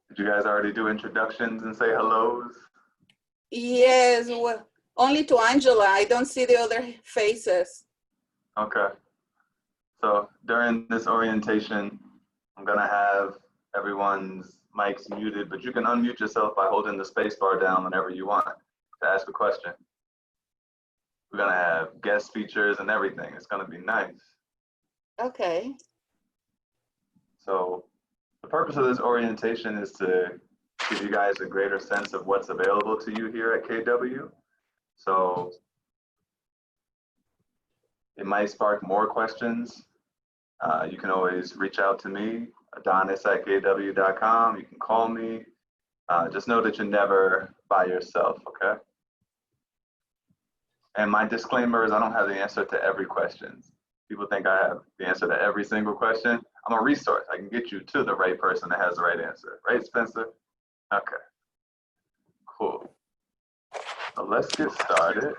Did you guys already do introductions and say hellos? Yes, well, only to Angela. I don't see the other faces. Okay. So during this orientation, I'm gonna have everyone's mics muted, but you can unmute yourself by holding the space bar down whenever you want to ask a question. We're gonna have guest features and everything. It's gonna be nice. Okay. So the purpose of this orientation is to give you guys a greater sense of what's available to you here at KW. So it might spark more questions. You can always reach out to me, adonis@kw.com. You can call me. Just know that you're never by yourself, okay? And my disclaimer is I don't have the answer to every question. People think I have the answer to every single question. I'm a resource. I can get you to the right person that has the right answer. Right, Spencer? Okay, cool. So let's get started.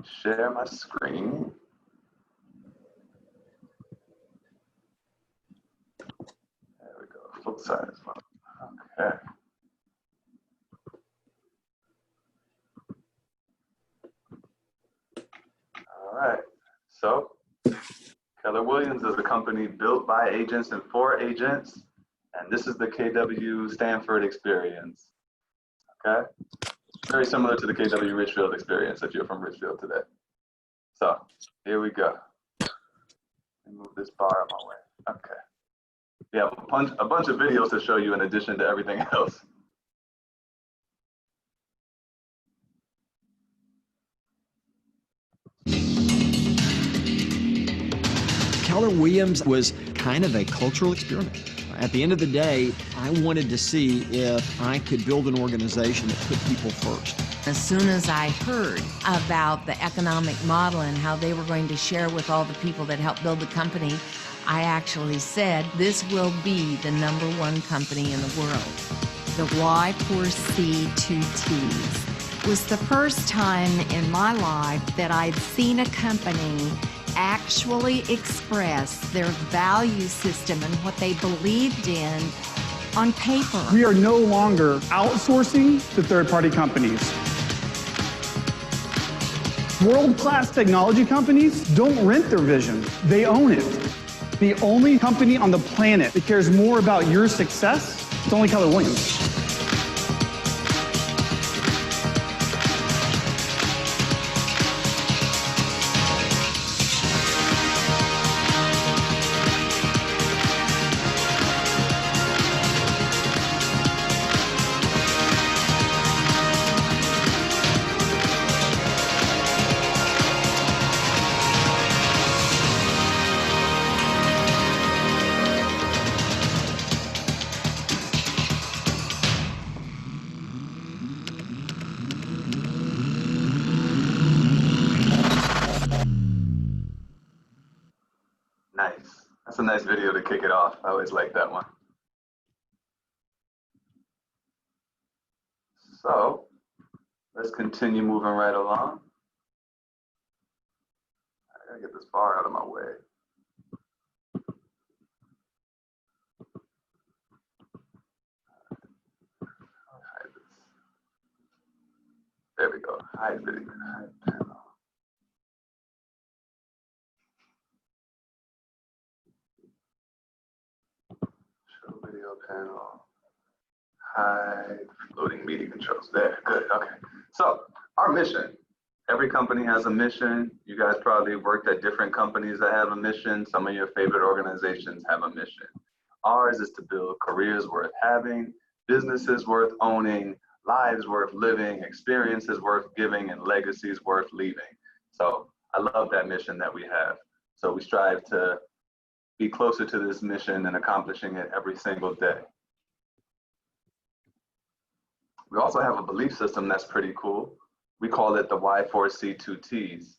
Share my screen. There we go, full size one. Okay. All right, so Keller Williams is a company built by agents and for agents, and this is the KW Stanford experience, okay? Very similar to the KW Richfield experience if you're from Richfield today. So here we go. Let me move this bar out my way, okay. We have a bunch of videos to show you in addition to everything else. Keller Williams was kind of a cultural experiment. At the end of the day, I wanted to see if I could build an organization that put people first. As soon as I heard about the economic model and how they were going to share with all the people that helped build the company, I actually said, this will be the #1 company in the world. The Y4C2Ts was the first time in my life that I'd seen a company actually express their value system and what they believed in on paper. We are no longer outsourcing to third-party companies. World-class technology companies don't rent their vision, they own it. The only company on the planet that cares more about your success is only Keller Williams. Nice. That's a nice video to kick it off. I always like that one. So let's continue moving right along. I gotta get this bar out of my way. There we go. Hide video. Hide panel. Show video panel. Hide. Loading media controls. There. Good. Okay. So our mission. Every company has a mission. You guys probably worked at different companies that have a mission. Some of your favorite organizations have a mission. Ours is to build careers worth having, businesses worth owning, lives worth living, experiences worth giving, and legacies worth leaving. So I love that mission that we have. So we strive to be closer to this mission and accomplishing it every single day. We also have a belief system that's pretty cool. We call it the Y4C2Ts.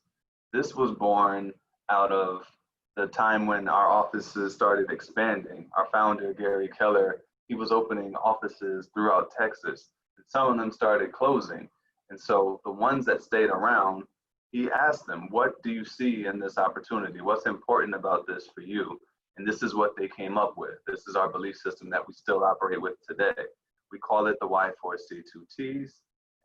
This was born out of the time when our offices started expanding. Our founder, Gary Keller, he was opening offices throughout Texas. Some of them started closing. And so the ones that stayed around, he asked them, what do you see in this opportunity? What's important about this for you? And this is what they came up with. This is our belief system that we still operate with today. We call it the Y4C2Ts.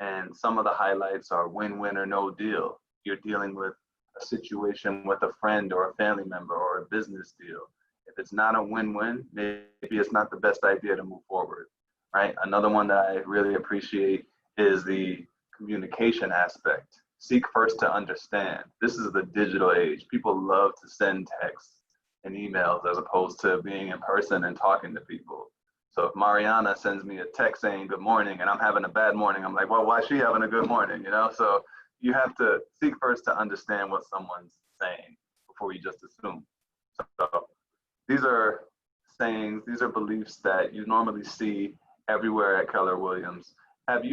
And some of the highlights are win-win or no deal. You're dealing with a situation with a friend or a family member or a business deal. If it's not a win-win, maybe it's not the best idea to move forward, right? Another one that I really appreciate is the communication aspect. Seek first to understand. This is the digital age. People love to send texts and emails as opposed to being in person and talking to people. So if Mariana sends me a text saying good morning and I'm having a bad morning, I'm like, well, why is she having a good morning? You know, so you have to seek first to understand what someone's saying before you just assume. So these are sayings, these are beliefs that you normally see everywhere at Keller Williams. If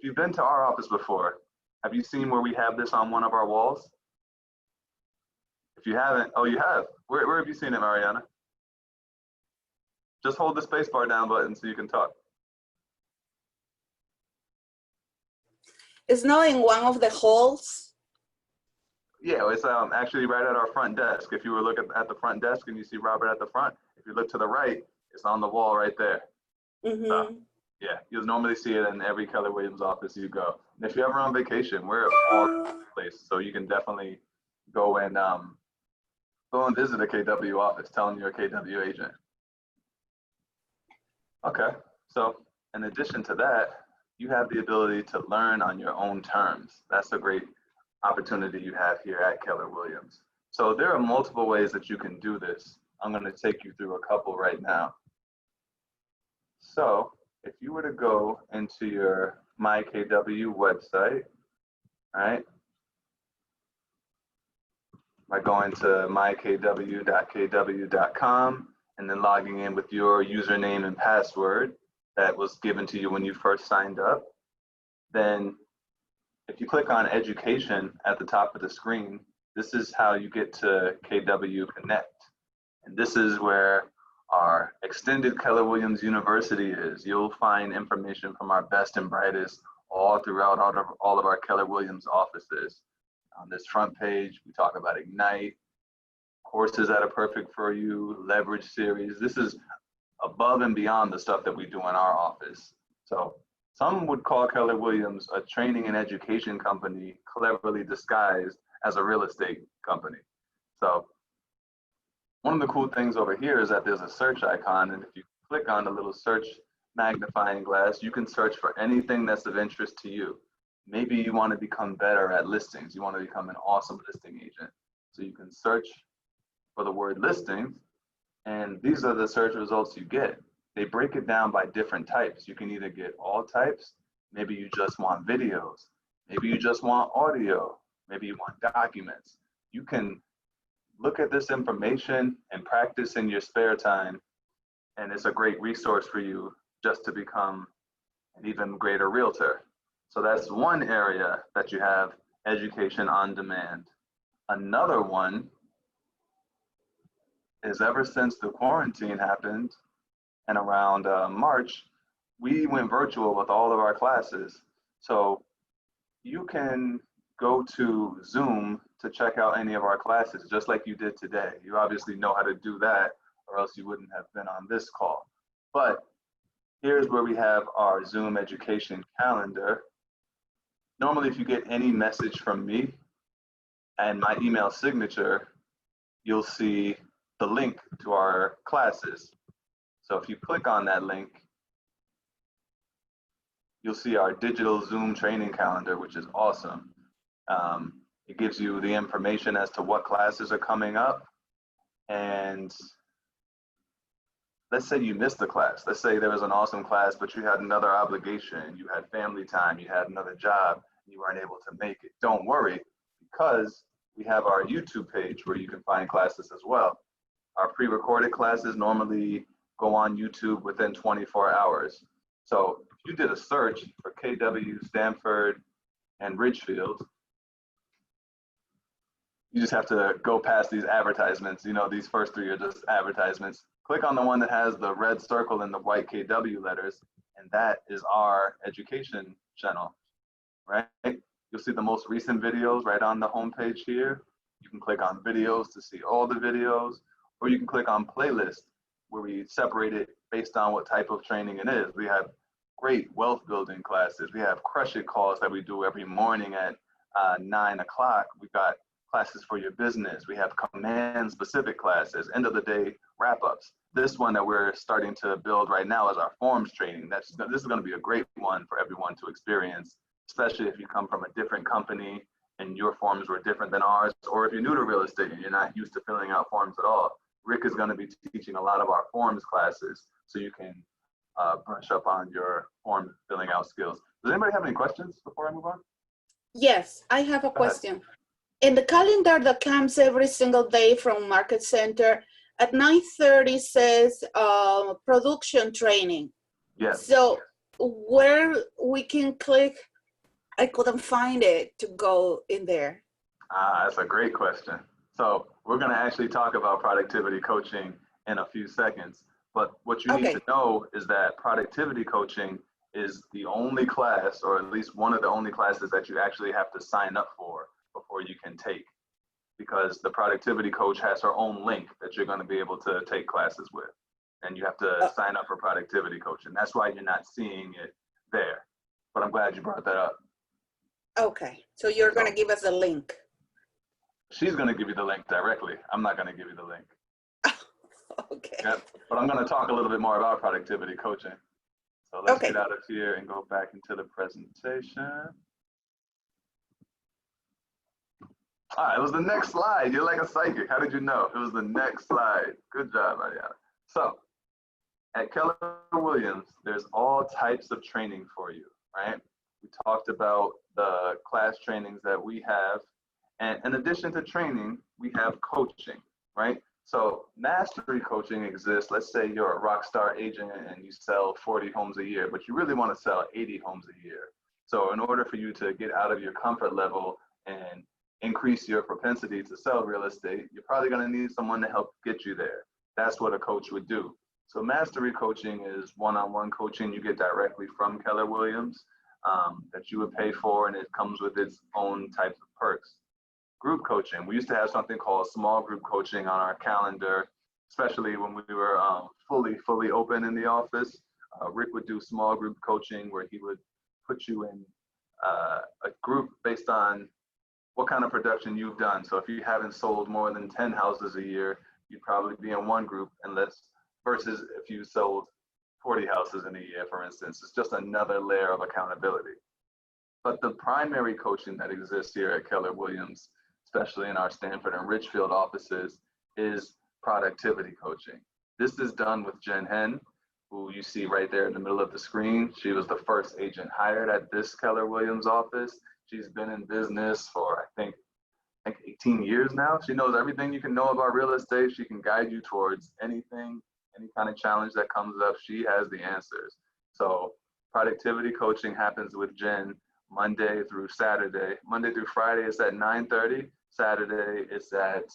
you've been to our office before, have you seen where we have this on one of our walls? If you haven't, oh, you have. Where have you seen it, Mariana? Just hold the spacebar down button so you can talk. It's not in one of the halls. Yeah, it's actually right at our front desk. If you were looking at the front desk and you see Robert at the front, if you look to the right, it's on the wall right there. Mm-hmm. Yeah, you'll normally see it in every Keller Williams office you go. And if you're ever on vacation, we're all over the place, so you can definitely go and visit a KW office. Tell them you're a KW agent. Okay, so in addition to that, you have the ability to learn on your own terms. That's a great opportunity you have here at Keller Williams. So there are multiple ways that you can do this. I'm going to take you through a couple right now. So if you were to go into your MyKW website, right, by going to mykw.kw.com and then logging in with your username and password that was given to you when you first signed up, then if you click on education at the top of the screen, this is how you get to KW Connect. And this is where our extended Keller Williams University is. You'll find information from our best and brightest all throughout all of our Keller Williams offices. On this front page, we talk about Ignite, courses that are perfect for you, Leverage series. This is above and beyond the stuff that we do in our office. So some would call Keller Williams a training and education company cleverly disguised as a real estate company. So one of the cool things over here is that there's a search icon, and if you click on the little search magnifying glass, you can search for anything that's of interest to you. Maybe you want to become better at listings. You want to become an awesome listing agent. So you can search for the word listings, and these are the search results you get. They break it down by different types. You can either get all types, maybe you just want videos, maybe you just want audio, maybe you want documents. You can look at this information and practice in your spare time, and it's a great resource for you just to become an even greater realtor. So that's one area that you have education on demand. Another one is ever since the quarantine happened and around March, we went virtual with all of our classes. So you can go to Zoom to check out any of our classes, just like you did today. You obviously know how to do that, or else you wouldn't have been on this call. But here's where we have our Zoom education calendar. Normally, if you get any message from me and my email signature, you'll see the link to our classes. So if you click on that link, you'll see our digital Zoom training calendar, which is awesome. It gives you the information as to what classes are coming up. And let's say you missed the class. Let's say there was an awesome class, but you had another obligation, you had family time, you had another job, you weren't able to make it. Don't worry, because we have our YouTube page where you can find classes as well. Our pre-recorded classes normally go on YouTube within 24 hours. So if you did a search for KW, Stanford, and Ridgefield, you just have to go past these advertisements. You know, these first three are just advertisements. Click on the one that has the red circle and the white KW letters, and that is our education channel, right? You'll see the most recent videos right on the homepage here. You can click on videos to see all the videos, or you can click on playlist where we separate it based on what type of training it is. We have great wealth building classes. We have Crush It calls that we do every morning at 9 o'clock. We've got classes for your business. We have command specific classes, end of the day wrap-ups. This one that we're starting to build right now is our forms training. This is going to be a great one for everyone to experience, especially if you come from a different company and your forms were different than ours, or if you're new to real estate and you're not used to filling out forms at all. Rick is going to be teaching a lot of our forms classes so you can brush up on your form filling out skills. Does anybody have any questions before I move on? Yes, I have a question. In the calendar that comes every single day from Market Center, at 9:30 says production training. Yes. So where we can click, I couldn't find it to go in there. That's a great question. So we're going to actually talk about productivity coaching in a few seconds. But what you need to know is that productivity coaching is the only class, or at least one of the only classes that you actually have to sign up for before you can take. Because the productivity coach has her own link that you're going to be able to take classes with. And you have to sign up for productivity coaching. That's why you're not seeing it there. But I'm glad you brought that up. Okay, so you're going to give us a link. She's going to give you the link directly. I'm not going to give you the link. Okay. Yep. But I'm going to talk a little bit more about productivity coaching. So let's get out of here and go back into the presentation. It was the next slide. You're like a psychic. How did you know? It was the next slide. Good job, Ariana. So at Keller Williams, there's all types of training for you, right? We talked about the class trainings that we have. And in addition to training, we have coaching, right? So mastery coaching exists. Let's say you're a rock star agent and you sell 40 homes a year, but you really want to sell 80 homes a year. So in order for you to get out of your comfort level and increase your propensity to sell real estate, you're probably going to need someone to help get you there. That's what a coach would do. So mastery coaching is one-on-one coaching you get directly from Keller Williams that you would pay for, and it comes with its own types of perks. Group coaching. We used to have something called small group coaching on our calendar, especially when we were fully open in the office. Rick would do small group coaching where he would put you in a group based on what kind of production you've done. So if you haven't sold more than 10 houses a year, you'd probably be in one group, versus if you sold 40 houses in a year, for instance. It's just another layer of accountability. But the primary coaching that exists here at Keller Williams, especially in our Stanford and Richfield offices, is productivity coaching. This is done with Jen Hen, who you see right there in the middle of the screen. She was the first agent hired at this Keller Williams office. She's been in business for, I think 18 years now. She knows everything you can know about real estate. She can guide you towards anything, any kind of challenge that comes up. She has the answers. So productivity coaching happens with Jen Monday through Saturday. Monday through Friday it's at 9:30. Saturday it's at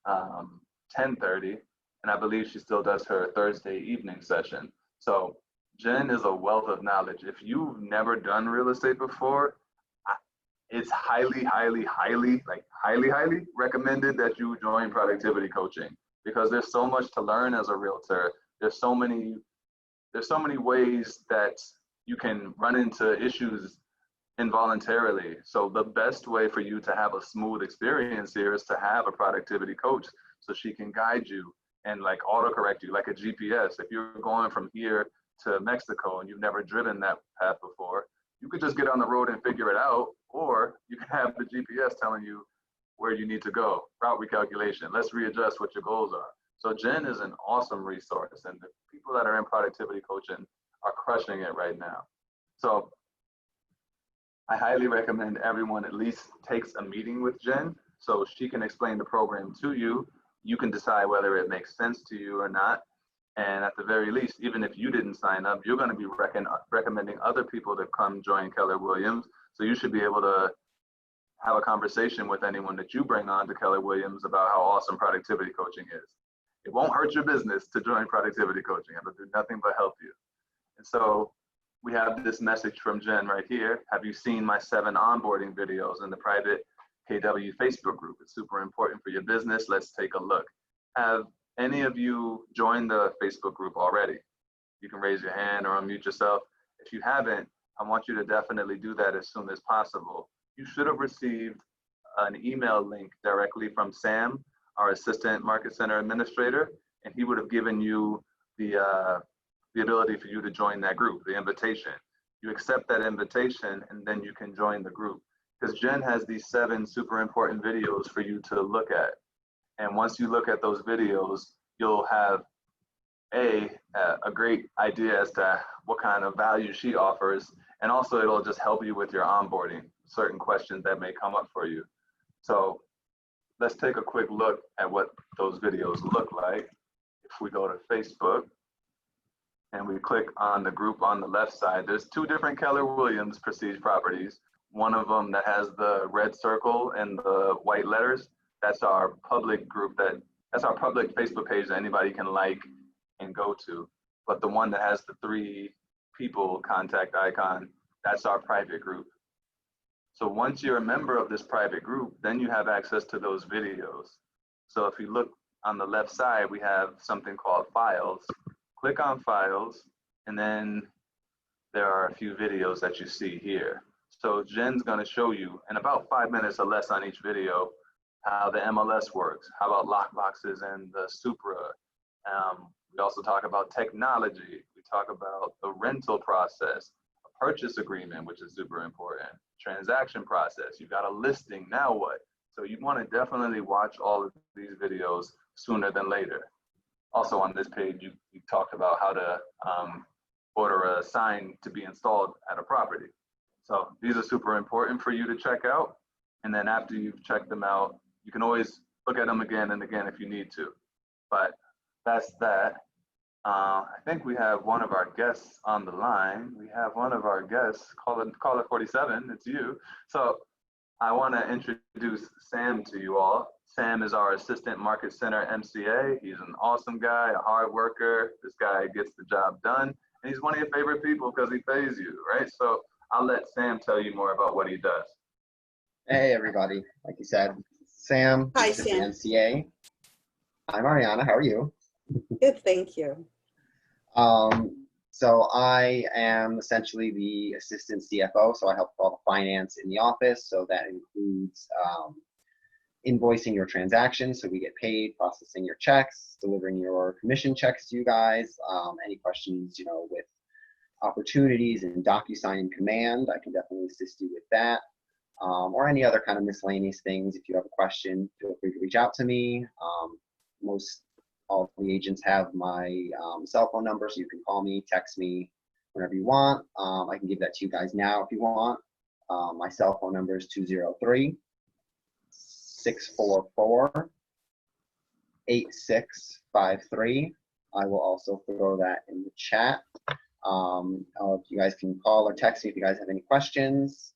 10:30. And I believe she still does her Thursday evening session. So Jen is a wealth of knowledge. If you've never done real estate before, it's highly recommended that you join productivity coaching, because there's so much to learn as a realtor. There's so many ways that you can run into issues involuntarily. So the best way for you to have a smooth experience here is to have a productivity coach, so she can guide you and like autocorrect you like a GPS. If you're going from here to Mexico and you've never driven that path before, you could just get on the road and figure it out, or you can have the GPS telling you where you need to go, route recalculation, let's readjust what your goals are. So Jen is an awesome resource, and the people that are in productivity coaching are crushing it right now. So I highly recommend everyone at least takes a meeting with Jen so she can explain the program to you. You can decide whether it makes sense to you or not. And at the very least, even if you didn't sign up, you're going to be recommending other people to come join Keller Williams. So you should be able to have a conversation with anyone that you bring on to Keller Williams about how awesome productivity coaching is. It won't hurt your business to join productivity coaching. It'll do nothing but help you. And so we have this message from Jen right here. Have you seen my 7 onboarding videos in the private KW Facebook group? It's super important for your business. Let's take a look. Have any of you joined the Facebook group already? You can raise your hand or unmute yourself. If you haven't, I want you to definitely do that as soon as possible. You should have received an email link directly from Sam, our Assistant Market Center Administrator, and he would have given you the ability for you to join that group, the invitation. You accept that invitation and then you can join the group. Because Jen has these 7 super important videos for you to look at. And once you look at those videos, you'll have a great idea as to what kind of value she offers. And also it'll just help you with your onboarding, certain questions that may come up for you. So let's take a quick look at what those videos look like. If we go to Facebook and we click on the group on the left side, there's 2 different Keller Williams Prestige properties. One of them that has the red circle and the white letters, that's our public group, that's our public Facebook page that anybody can like and go to. But the one that has the 3 people contact icon, that's our private group. So once you're a member of this private group, then you have access to those videos. So if you look on the left side, we have something called files. Click on files, and then there are a few videos that you see here. So Jen's gonna show you in about 5 minutes or less on each video how the MLS works, how about lockboxes and the Supra. We also talk about technology. We talk about the rental process, a purchase agreement, which is super important, transaction process. You've got a listing, now what? So you wanna definitely watch all of these videos sooner than later. Also on this page, you talked about how to order a sign to be installed at a property. So these are super important for you to check out. And then after you've checked them out, you can always look at them again and again if you need to. But that's that. I think we have one of our guests on the line. We have one of our guests, caller 47, it's you. So I want to introduce Sam to you all. Sam is our Assistant Market Center MCA. He's an awesome guy, a hard worker. This guy gets the job done. And he's one of your favorite people because he pays you, right? So I'll let Sam tell you more about what he does. Hey, everybody. Like you said, Sam. Hi, this is the Sam. MCA. Hi, Mariana. How are you? Good, thank you. So I am essentially the assistant CFO. So I help with all the finance in the office. So that includes invoicing your transactions so we get paid, processing your checks, delivering your commission checks to you guys. Any questions, with opportunities in DocuSign and Command, I can definitely assist you with that. Or any other kind of miscellaneous things. If you have a question, feel free to reach out to me. All the agents have my cell phone number, so you can call me, text me whenever you want. I can give that to you guys now if you want. My cell phone number is 203-644-8653. I will also throw that in the chat. You guys can call or text me if you guys have any questions.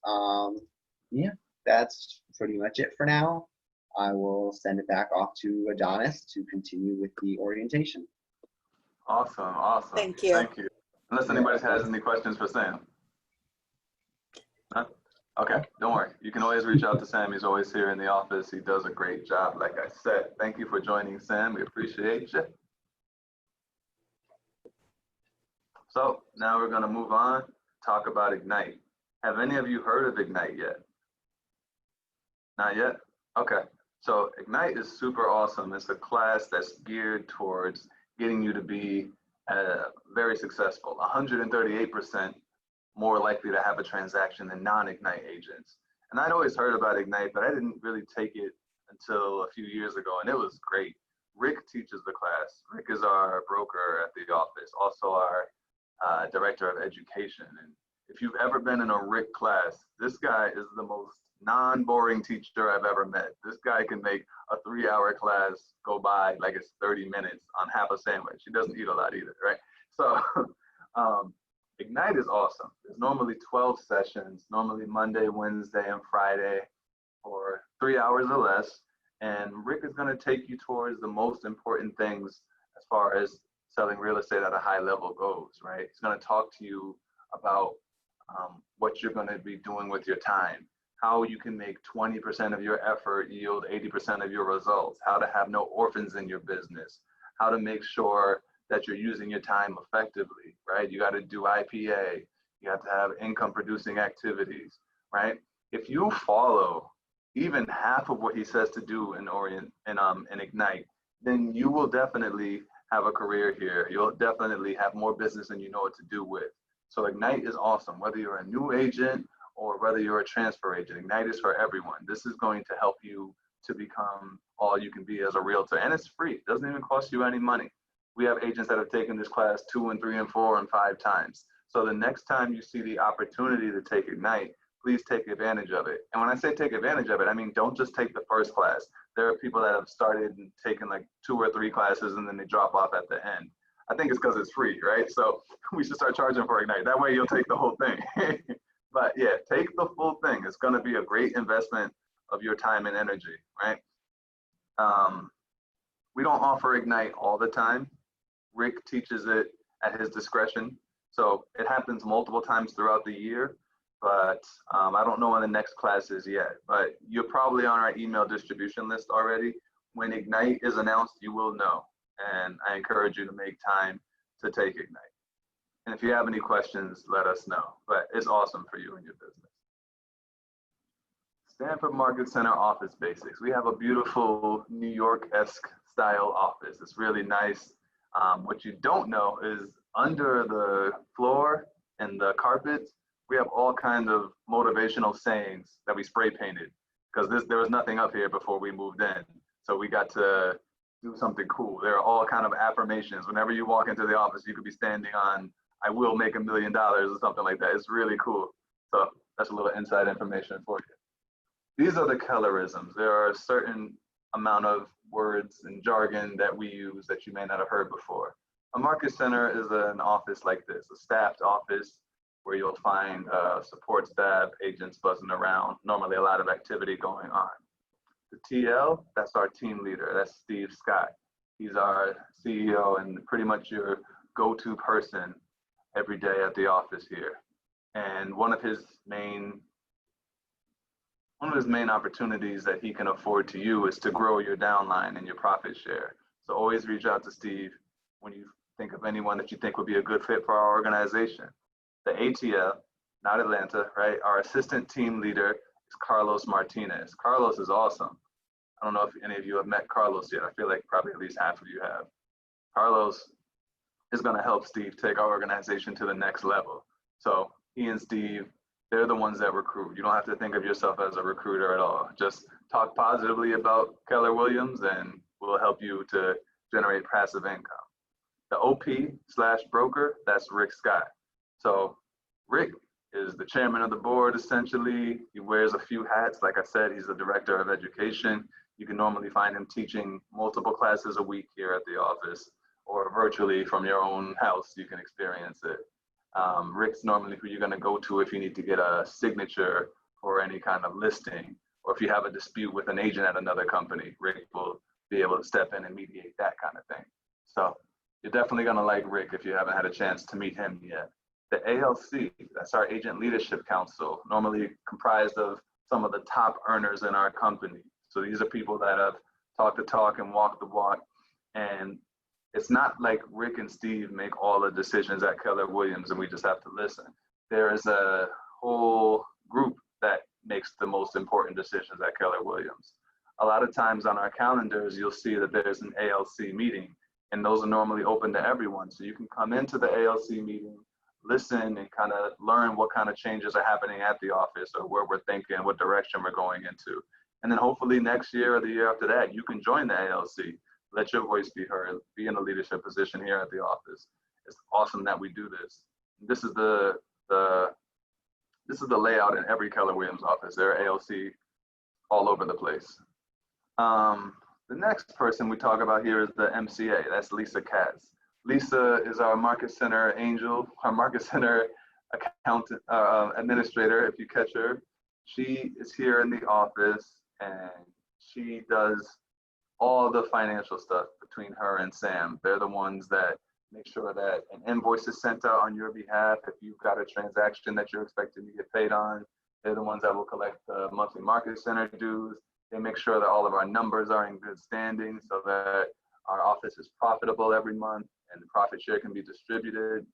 Yeah, that's pretty much it for now. I will send it back off to Adonis to continue with the orientation. Awesome, awesome. Thank you. Thank you. Unless anybody has any questions for Sam. Huh? Okay, don't worry. You can always reach out to Sam. He's always here in the office. He does a great job, like I said. Thank you for joining, Sam. We appreciate you. So now we're gonna move on, talk about Ignite. Have any of you heard of Ignite yet? Not yet? Okay. So Ignite is super awesome. It's a class that's geared towards getting you to be very successful, 138% more likely to have a transaction than non-Ignite agents. And I'd always heard about Ignite, but I didn't really take it until a few years ago, and it was great. Rick teaches the class. Rick is our broker at the office, also our director of education. And if you've ever been in a Rick class, this guy is the most non-boring teacher I've ever met. This guy can make a 3-hour class go by like it's 30 minutes on half a sandwich. He doesn't eat a lot either, right? So Ignite is awesome. There's normally 12 sessions, normally Monday, Wednesday, and Friday for 3 hours or less. And Rick is gonna take you towards the most important things as far as selling real estate at a high level goes, right? He's gonna talk to you about what you're going to be doing with your time, how you can make 20% of your effort yield 80% of your results, how to have no orphans in your business, how to make sure that you're using your time effectively, right? You got to do IPA, you have to have income producing activities, right? If you follow even half of what he says to do in Ignite, then you will definitely have a career here. You'll definitely have more business than you know what to do with. So Ignite is awesome, whether you're a new agent or whether you're a transfer agent. Ignite is for everyone. This is going to help you to become all you can be as a realtor. And it's free, it doesn't even cost you any money. We have agents that have taken this class 2 and 3 and 4 and 5 times. So the next time you see the opportunity to take Ignite, please take advantage of it. And when I say take advantage of it, I mean, don't just take the first class. There are people that have started and taken like 2 or 3 classes and then they drop off at the end. I think it's because it's free, right? So we should start charging for Ignite. That way you'll take the whole thing. But yeah, take the full thing. It's gonna be a great investment of your time and energy, right? We don't offer Ignite all the time. Rick teaches it at his discretion. So it happens multiple times throughout the year, but I don't know when the next class is yet, but you're probably on our email distribution list already. When Ignite is announced, you will know. And I encourage you to make time to take Ignite. And if you have any questions, let us know, but it's awesome for you and your business. Stanford Market Center office basics. We have a beautiful New York-esque style office. It's really nice. What you don't know is under the floor and the carpets, we have all kinds of motivational sayings that we spray painted because there was nothing up here before we moved in. So we got to do something cool. There are all kinds of affirmations. Whenever you walk into the office, you could be standing on, I will make $1 million or something like that. It's really cool. So that's a little inside information for you. These are the Kellerisms. There are a certain amount of words and jargon that we use that you may not have heard before. A market center is an office like this, a staffed office where you'll find support staff, agents buzzing around, normally a lot of activity going on. The TL, that's our team leader. That's Steve Scott. He's our CEO and pretty much your go-to person every day at the office here. And one of his main opportunities that he can afford to you is to grow your downline and your profit share. So always reach out to Steve when you think of anyone that you think would be a good fit for our organization. The ATL, not Atlanta, right? Our assistant team leader is Carlos Martinez. Carlos is awesome. I don't know if any of you have met Carlos yet. I feel like probably at least half of you have. Carlos is going to help Steve take our organization to the next level. So he and Steve, they're the ones that recruit. You don't have to think of yourself as a recruiter at all. Just talk positively about Keller Williams and we'll help you to generate passive income. The OP/broker, that's Rick Scott. So Rick is the chairman of the board, essentially. He wears a few hats. Like I said, he's the director of education. You can normally find him teaching multiple classes a week here at the office or virtually from your own house, you can experience it. Rick's normally who you're gonna go to if you need to get a signature for any kind of listing, or if you have a dispute with an agent at another company, Rick will be able to step in and mediate that kind of thing. So you're definitely gonna like Rick if you haven't had a chance to meet him yet. The ALC, that's our Agent Leadership Council, normally comprised of some of the top earners in our company. So these are people that have talked the talk and walked the walk. And it's not like Rick and Steve make all the decisions at Keller Williams and we just have to listen. There is a whole group that makes the most important decisions at Keller Williams. A lot of times on our calendars, you'll see that there's an ALC meeting, and those are normally open to everyone. So you can come into the ALC meeting, listen, and kind of learn what kind of changes are happening at the office or where we're thinking, what direction we're going into. And then hopefully next year or the year after that, you can join the ALC, let your voice be heard, be in a leadership position here at the office. It's awesome that we do this. This is the layout in every Keller Williams office. There are ALC all over the place. The next person we talk about here is the MCA. That's Lisa Katz. Lisa is our Market Center angel, our Market Center accountant, administrator, if you catch her. She is here in the office and she does all the financial stuff between her and Sam. They're the ones that make sure that an invoice is sent out on your behalf. If you've got a transaction that you're expecting to get paid on, they're the ones that will collect the monthly market center dues. They make sure that all of our numbers are in good standing so that our office is profitable every month and the profit share can be distributed.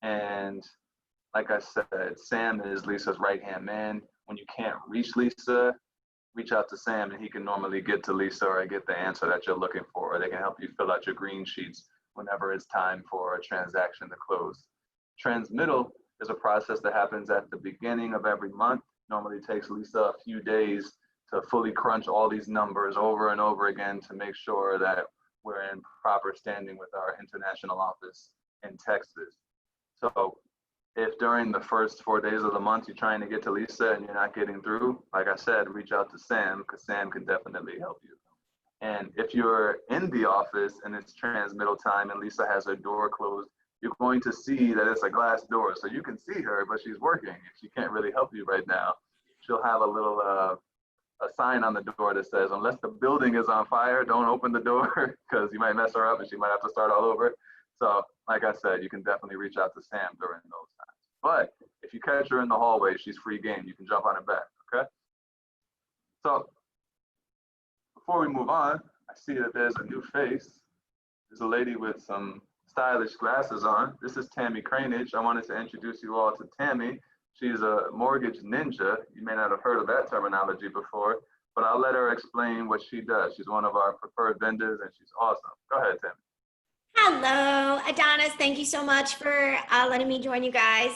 And like I said, Sam is Lisa's right-hand man. When you can't reach Lisa, reach out to Sam and he can normally get to Lisa or get the answer that you're looking for. Or they can help you fill out your green sheets whenever it's time for a transaction to close. Transmittal is a process that happens at the beginning of every month. Normally takes Lisa a few days to fully crunch all these numbers over and over again to make sure that we're in proper standing with our international office in Texas. So if during the first 4 days of the month you're trying to get to Lisa and you're not getting through, like I said, reach out to Sam because Sam can definitely help you. And if you're in the office and it's transmittal time and Lisa has her door closed, you're going to see that it's a glass door. So you can see her, but she's working. If she can't really help you right now, she'll have a little a sign on the door that says, unless the building is on fire, don't open the door because you might mess her up and she might have to start all over. So like I said, you can definitely reach out to Sam during those times. But if you catch her in the hallway, she's free game. You can jump on her back, okay? So before we move on, I see that there's a new face. There's a lady with some stylish glasses on. This is Tammy Cranage. I wanted to introduce you all to Tammy. She's a mortgage ninja. You may not have heard of that terminology before, but I'll let her explain what she does. She's one of our preferred vendors and she's awesome. Go ahead, Tammy. Hello, Adonis. Thank you so much for letting me join you guys.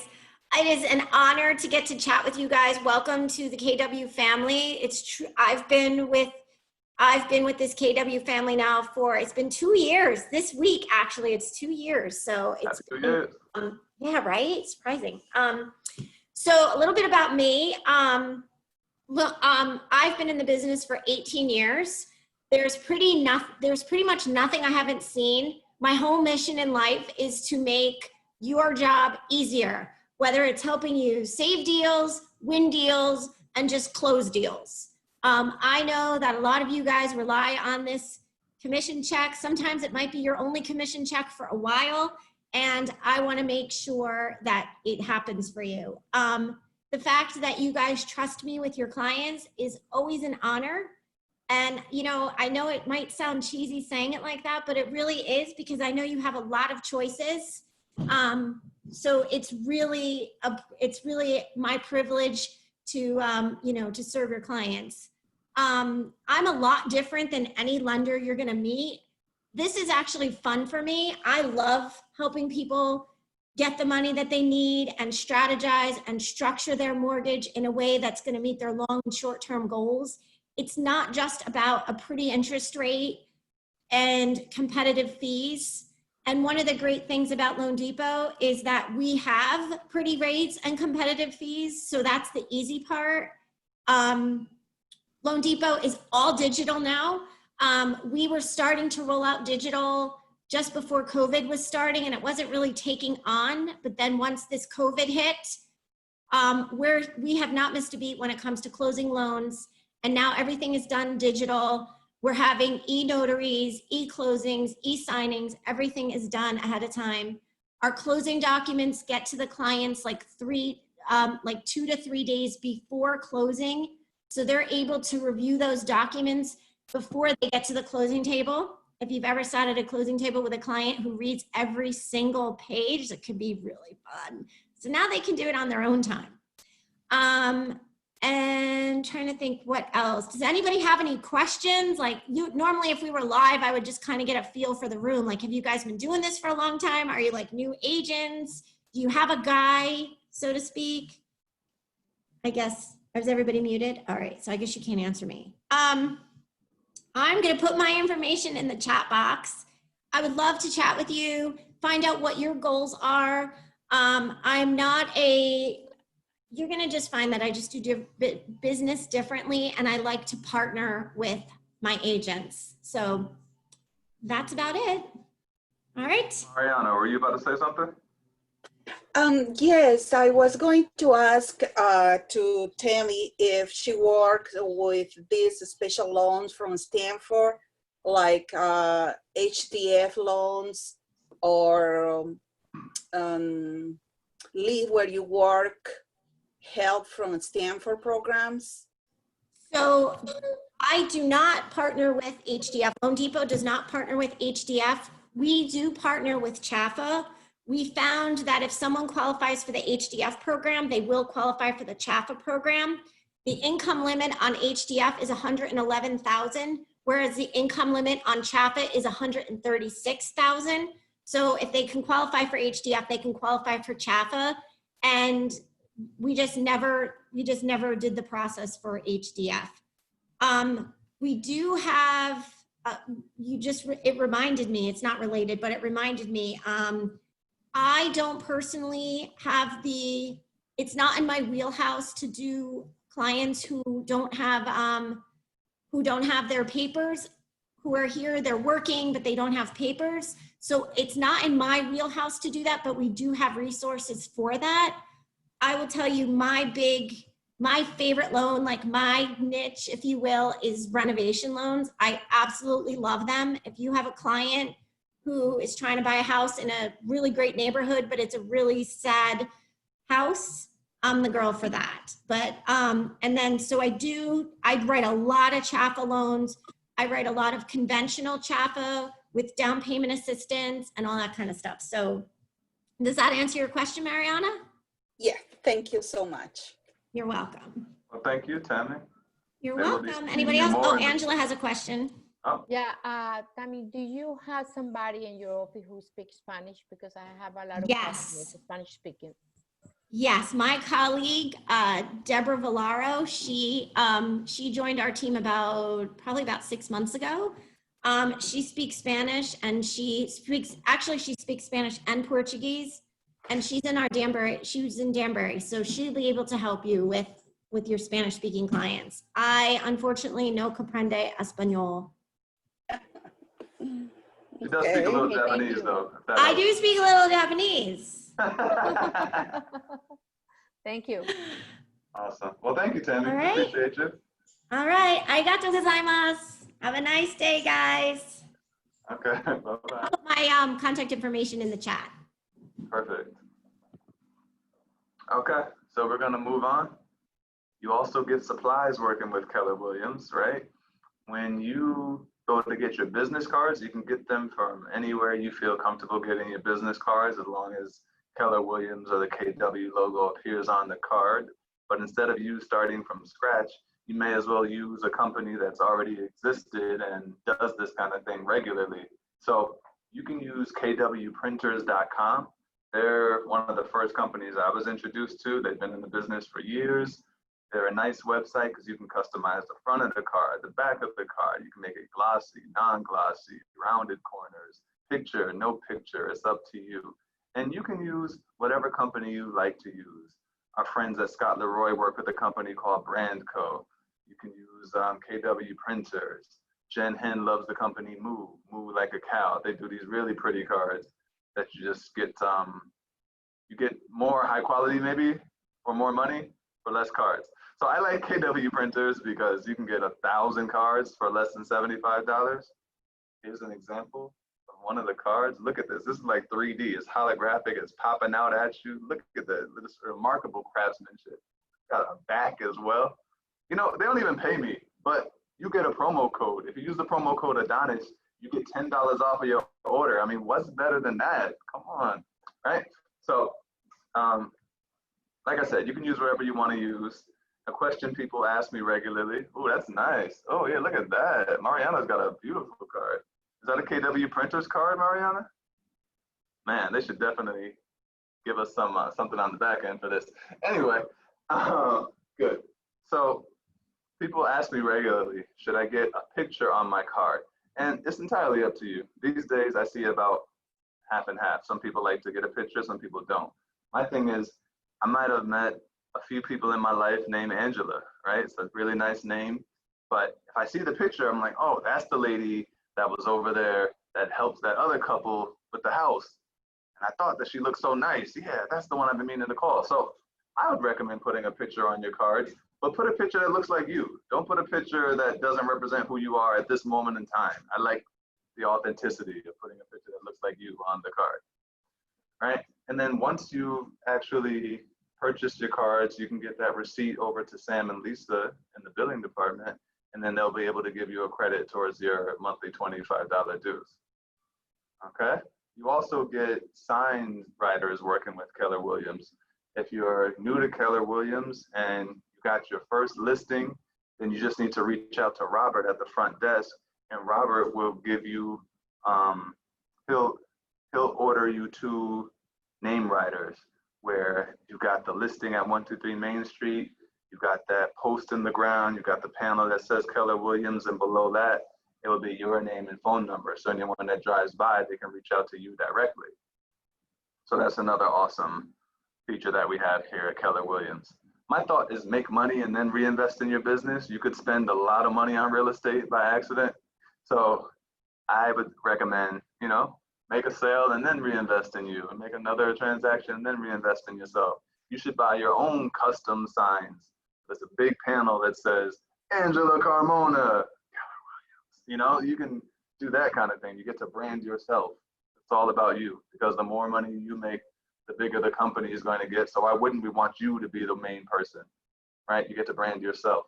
It is an honor to get to chat with you guys. Welcome to the KW family. It's true. I've been with this KW family now for, it's been 2 years. This week, actually, it's 2 years. So it's 2 years. Yeah, right? Surprising. So a little bit about me. I've been in the business for 18 years. There's pretty much nothing I haven't seen. My whole mission in life is to make your job easier, whether it's helping you save deals, win deals, and just close deals. I know that a lot of you guys rely on this commission check. Sometimes it might be your only commission check for a while, and I want to make sure that it happens for you. The fact that you guys trust me with your clients is always an honor. And, you know, I know it might sound cheesy saying it like that, but it really is because I know you have a lot of choices. So it's really my privilege to, you know, to serve your clients. I'm a lot different than any lender you're going to meet. This is actually fun for me. I love helping people get the money that they need and strategize and structure their mortgage in a way that's going to meet their long and short-term goals. It's not just about a pretty interest rate and competitive fees. And one of the great things about loanDepot is that we have pretty rates and competitive fees. So that's the easy part. loanDepot is all digital now. We were starting to roll out digital just before COVID was starting and it wasn't really taking on. But then once this COVID hit, we have not missed a beat when it comes to closing loans. And now everything is done digital. We're having e-notaries, e-closings, e-signings, everything is done ahead of time. Our closing documents get to the clients like 2 to 3 days before closing. So they're able to review those documents before they get to the closing table. If you've ever sat at a closing table with a client who reads every single page, it could be really fun. So now they can do it on their own time. And trying to think what else. Does anybody have any questions? Like normally if we were live, I would just kind of get a feel for the room. Like, have you guys been doing this for a long time? Are you like new agents? Do you have a guy, so to speak? I guess, is everybody muted? All right, so I guess you can't answer me. I'm gonna put my information in the chat box. I would love to chat with you, find out what your goals are. You're gonna just find that I just do business differently and I like to partner with my agents. So that's about it. All right. Ariana, were you about to say something? Yes, I was going to ask to Tammy if she works with these special loans from Stanford, like HDF loans, or Leave Where You Work help from Stanford programs? So I do not partner with HDF. Loan Depot does not partner with HDF. We do partner with CHAFA. We found that if someone qualifies for the HDF program, they will qualify for the CHAFA program. The income limit on HDF is 111,000, whereas the income limit on CHAFA is 136,000. So if they can qualify for HDF, they can qualify for CHAFA. And we just never did the process for HDF. We do have, it reminded me, it's not related, but it reminded me, I don't personally have it's not in my wheelhouse to do clients who don't have their papers, who are here, they're working, but they don't have papers. So it's not in my wheelhouse to do that, but we do have resources for that. I will tell you my favorite loan, like my niche, if you will, is renovation loans. I absolutely love them. If you have a client who is trying to buy a house in a really great neighborhood, but it's a really sad house, I'm the girl for that. But, and then, so I write a lot of CHAFA loans. I write a lot of conventional CHAFA with down payment assistance and all that kind of stuff. So does that answer your question, Mariana? Yeah, thank you so much. You're welcome. Well, thank you, Tammy. You're There will be welcome. speaking Anybody else? more Oh, in the- Angela has a question. Yeah, Tammy, do you have somebody in your office who speaks Spanish? Because I have a lot of Yes. customers Spanish speaking. Yes, my colleague, Deborah Villaro, she joined our team probably about 6 months ago. She speaks Spanish and she speaks Spanish and Portuguese, and she's in Danbury, so she'll be able to help you with your Spanish speaking clients. I unfortunately no comprende español. She does speak a little Japanese, though. if that I helps. do speak a little Japanese. Thank you. Awesome. Well, thank you, Tammy. All right. Appreciate you. All right, arigatou gozaimasu. Have a nice day, guys. Okay, bye-bye. I'll put my contact information in the chat. Perfect. Okay, so we're gonna move on. You also get supplies working with Keller Williams, right? When you go to get your business cards, you can get them from anywhere you feel comfortable getting your business cards, as long as Keller Williams or the KW logo appears on the card. But instead of you starting from scratch, you may as well use a company that's already existed and does this kind of thing regularly. So you can use kwprinters.com. They're one of the first companies I was introduced to. They've been in the business for years. They're a nice website because you can customize the front of the card, the back of the card. You can make it glossy, non-glossy, rounded corners, picture, no picture. It's up to you. And you can use whatever company you like to use. Our friends at Scott Leroy work with a company called Brandco. You can use KW Printers. Jen Hen loves the company Moo Like a Cow. They do these really pretty cards that you just get, you get more high quality maybe, for more money, for less cards. So I like KW Printers because you can get 1,000 cards for less than $75. Here's an example of one of the cards. Look at this. This is like 3D. It's holographic. It's popping out at you. Look at this. This remarkable craftsmanship. Got a back as well. You know, they don't even pay me, but you get a promo code. If you use the promo code Adonis, you get $10 off of your order. I mean, what's better than that? Come on, right? So, like I said, you can use whatever you want to use. A question people ask me regularly. Oh, that's nice. Oh yeah, look at that. Mariana's got a beautiful card. Is that a KW Printers card, Mariana? Man, they should definitely give us some something on the back end for this. Anyway, good. So people ask me regularly, should I get a picture on my card? And it's entirely up to you. These days, I see about half and half. Some people like to get a picture, some people don't. My thing is, I might have met a few people in my life named Angela, right? It's a really nice name. But if I see the picture, I'm like, oh, that's the lady that was over there that helped that other couple with the house. And I thought that she looked so nice. Yeah, that's the one I've been meaning to call. So I would recommend putting a picture on your card, but put a picture that looks like you. Don't put a picture that doesn't represent who you are at this moment in time. I like the authenticity of putting a picture that looks like you on the card, right? And then once you actually purchase your cards, you can get that receipt over to Sam and Lisa in the billing department, and then they'll be able to give you a credit towards your monthly $25 dues. Okay? You also get sign writers working with Keller Williams. If you're new to Keller Williams and you got your first listing, then you just need to reach out to Robert at the front desk, and Robert will give you, he'll order you 2 name writers where you got the listing at 123 Main Street, you got that post in the ground, you got the panel that says Keller Williams, and below that, it will be your name and phone number. So anyone that drives by, they can reach out to you directly. So that's another awesome feature that we have here at Keller Williams. My thought is make money and then reinvest in your business. You could spend a lot of money on real estate by accident. So I would recommend, you know, make a sale and then reinvest in you, and make another transaction and then reinvest in yourself. You should buy your own custom signs. There's a big panel that says, Angela Carmona, you know, you can do that kind of thing. You get to brand yourself. It's all about you, because the more money you make, the bigger the company is going to get. So why wouldn't we want you to be the main person, right? You get to brand yourself.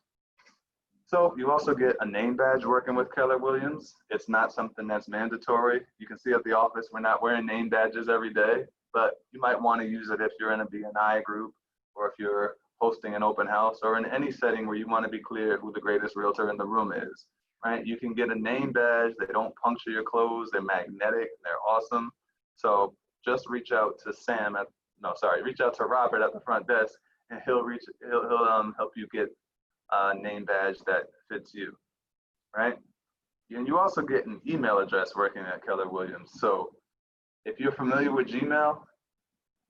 So you also get a name badge working with Keller Williams. It's not something that's mandatory. You can see at the office, we're not wearing name badges every day, but you might want to use it if you're in a BNI group, or if you're hosting an open house, or in any setting where you want to be clear who the greatest realtor in the room is, right? You can get a name badge. They don't puncture your clothes. They're magnetic. They're awesome. So just reach out to reach out to Robert at the front desk, and he'll help you get a name badge that fits you, right? And you also get an email address working at Keller Williams. So if you're familiar with Gmail,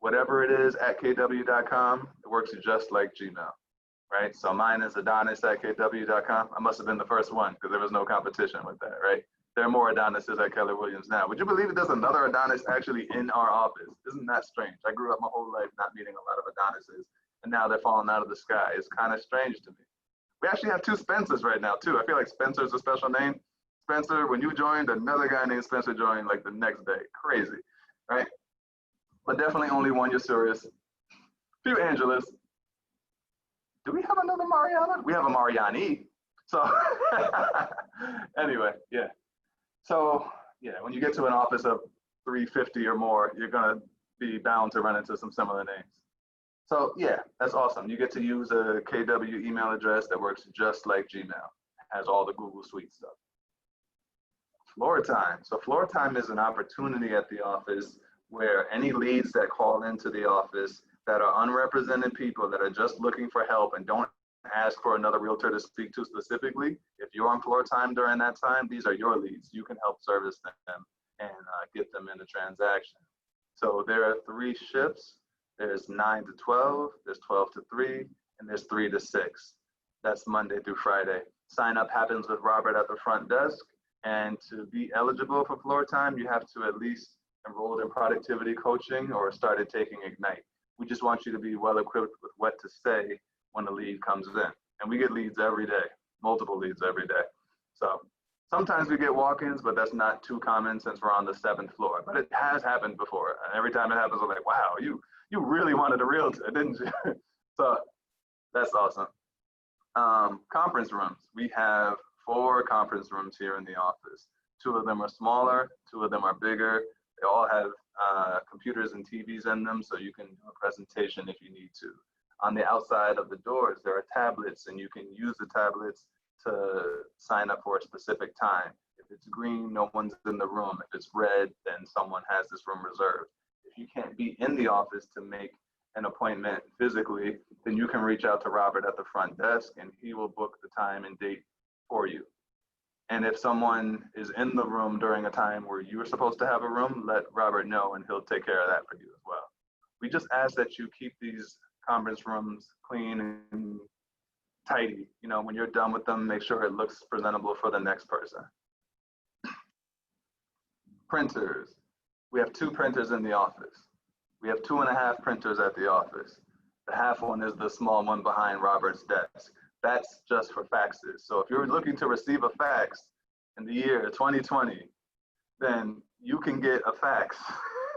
whatever it is at kw.com, it works just like Gmail, right? So mine is Adonis at kw.com. I must have been the first one because there was no competition with that, right? There are more Adonises at Keller Williams now. Would you believe it? There's another Adonis actually in our office? Isn't that strange? I grew up my whole life not meeting a lot of Adonises, and now they're falling out of the sky. It's kind of strange to me. We actually have 2 Spencers right now too. I feel like Spencer's a special name. Spencer, when you joined, another guy named Spencer joined like the next day. Crazy, right? But definitely only one Yasuris. Few Angelas. Do we have another Mariana? We have a Mariani. So anyway, yeah. So yeah, when you get to an office of 350 or more, you're gonna be bound to run into some similar names. So yeah, that's awesome. You get to use a KW email address that works just like Gmail. Has all the Google Suite stuff. Floor time. So floor time is an opportunity at the office where any leads that call into the office that are unrepresented people that are just looking for help and don't ask for another realtor to speak to specifically, if you're on floor time during that time, these are your leads. You can help service them and get them in a transaction. So there are 3 shifts. There's 9 to 12, there's 12 to 3, and there's 3 to 6. That's Monday through Friday. Sign up happens with Robert at the front desk. And to be eligible for floor time, you have to at least enroll in productivity coaching or started taking Ignite. We just want you to be well equipped with what to say when the lead comes in. And we get leads every day, multiple leads every day. So sometimes we get walk-ins, but that's not too common since we're on the 7th floor. But it has happened before. And every time it happens, I'm like, wow, you really wanted a realtor, didn't you? So that's awesome. Conference rooms. We have 4 conference rooms here in the office. 2 of them are smaller, 2 of them are bigger. They all have computers and TVs in them, so you can do a presentation if you need to. On the outside of the doors, there are tablets, and you can use the tablets to sign up for a specific time. If it's green, no one's in the room. If it's red, then someone has this room reserved. If you can't be in the office to make an appointment physically, then you can reach out to Robert at the front desk, and he will book the time and date for you. And if someone is in the room during a time where you're supposed to have a room, let Robert know, and he'll take care of that for you as well. We just ask that you keep these conference rooms clean and tidy. You know, when you're done with them, make sure it looks presentable for the next person. Printers. We have 2 printers in the office. We have 2.5 printers at the office. The half one is the small one behind Robert's desk. That's just for faxes. So if you're looking to receive a fax in the year 2020, then you can get a fax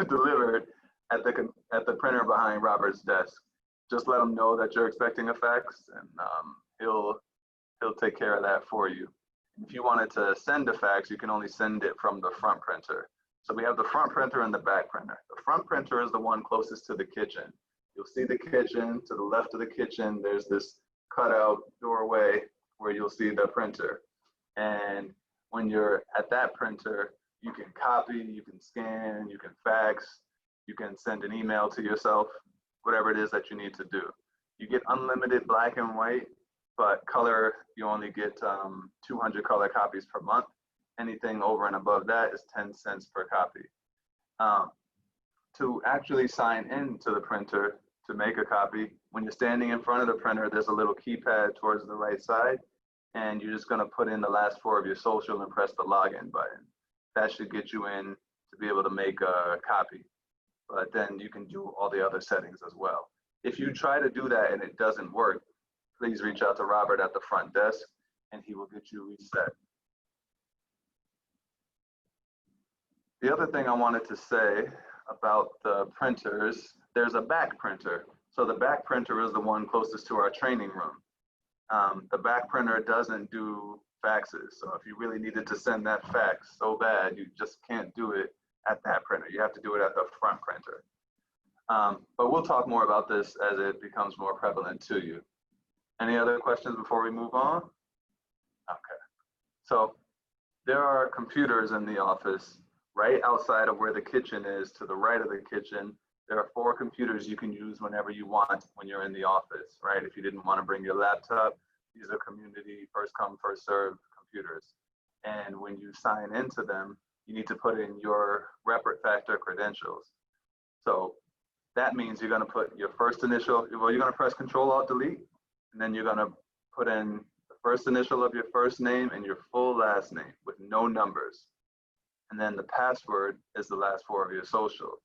delivered at the printer behind Robert's desk. Just let him know that you're expecting a fax, and he'll take care of that for you. If you wanted to send a fax, you can only send it from the front printer. So we have the front printer and the back printer. The front printer is the one closest to the kitchen. You'll see the kitchen. To the left of the kitchen, there's this cutout doorway where you'll see the printer. And when you're at that printer, you can copy, you can scan, you can fax, you can send an email to yourself, whatever it is that you need to do. You get unlimited black and white, but color, you only get 200 color copies per month. Anything over and above that is 10 cents per copy. To actually sign in to the printer to make a copy, when you're standing in front of the printer, there's a little keypad towards the right side, and you're just gonna put in the last 4 of your social and press the login button. That should get you in to be able to make a copy. But then you can do all the other settings as well. If you try to do that and it doesn't work, please reach out to Robert at the front desk and he will get you reset. The other thing I wanted to say about the printers, there's a back printer. So the back printer is the one closest to our training room. The back printer doesn't do faxes. So if you really needed to send that fax so bad, you just can't do it at that printer. You have to do it at the front printer. But we'll talk more about this as it becomes more prevalent to you. Any other questions before we move on? Okay. So there are computers in the office right outside of where the kitchen is. To the right of the kitchen, there are 4 computers you can use whenever you want when you're in the office, right? If you didn't want to bring your laptop, these are community first come, first served computers. And when you sign into them, you need to put in your RepRitFactor credentials. So that means you're going to put your first initial, well, you're going to press Control-Alt-Delete, and then you're going to put in the first initial of your first name and your full last name with no numbers. And then the password is the last 4 of your social.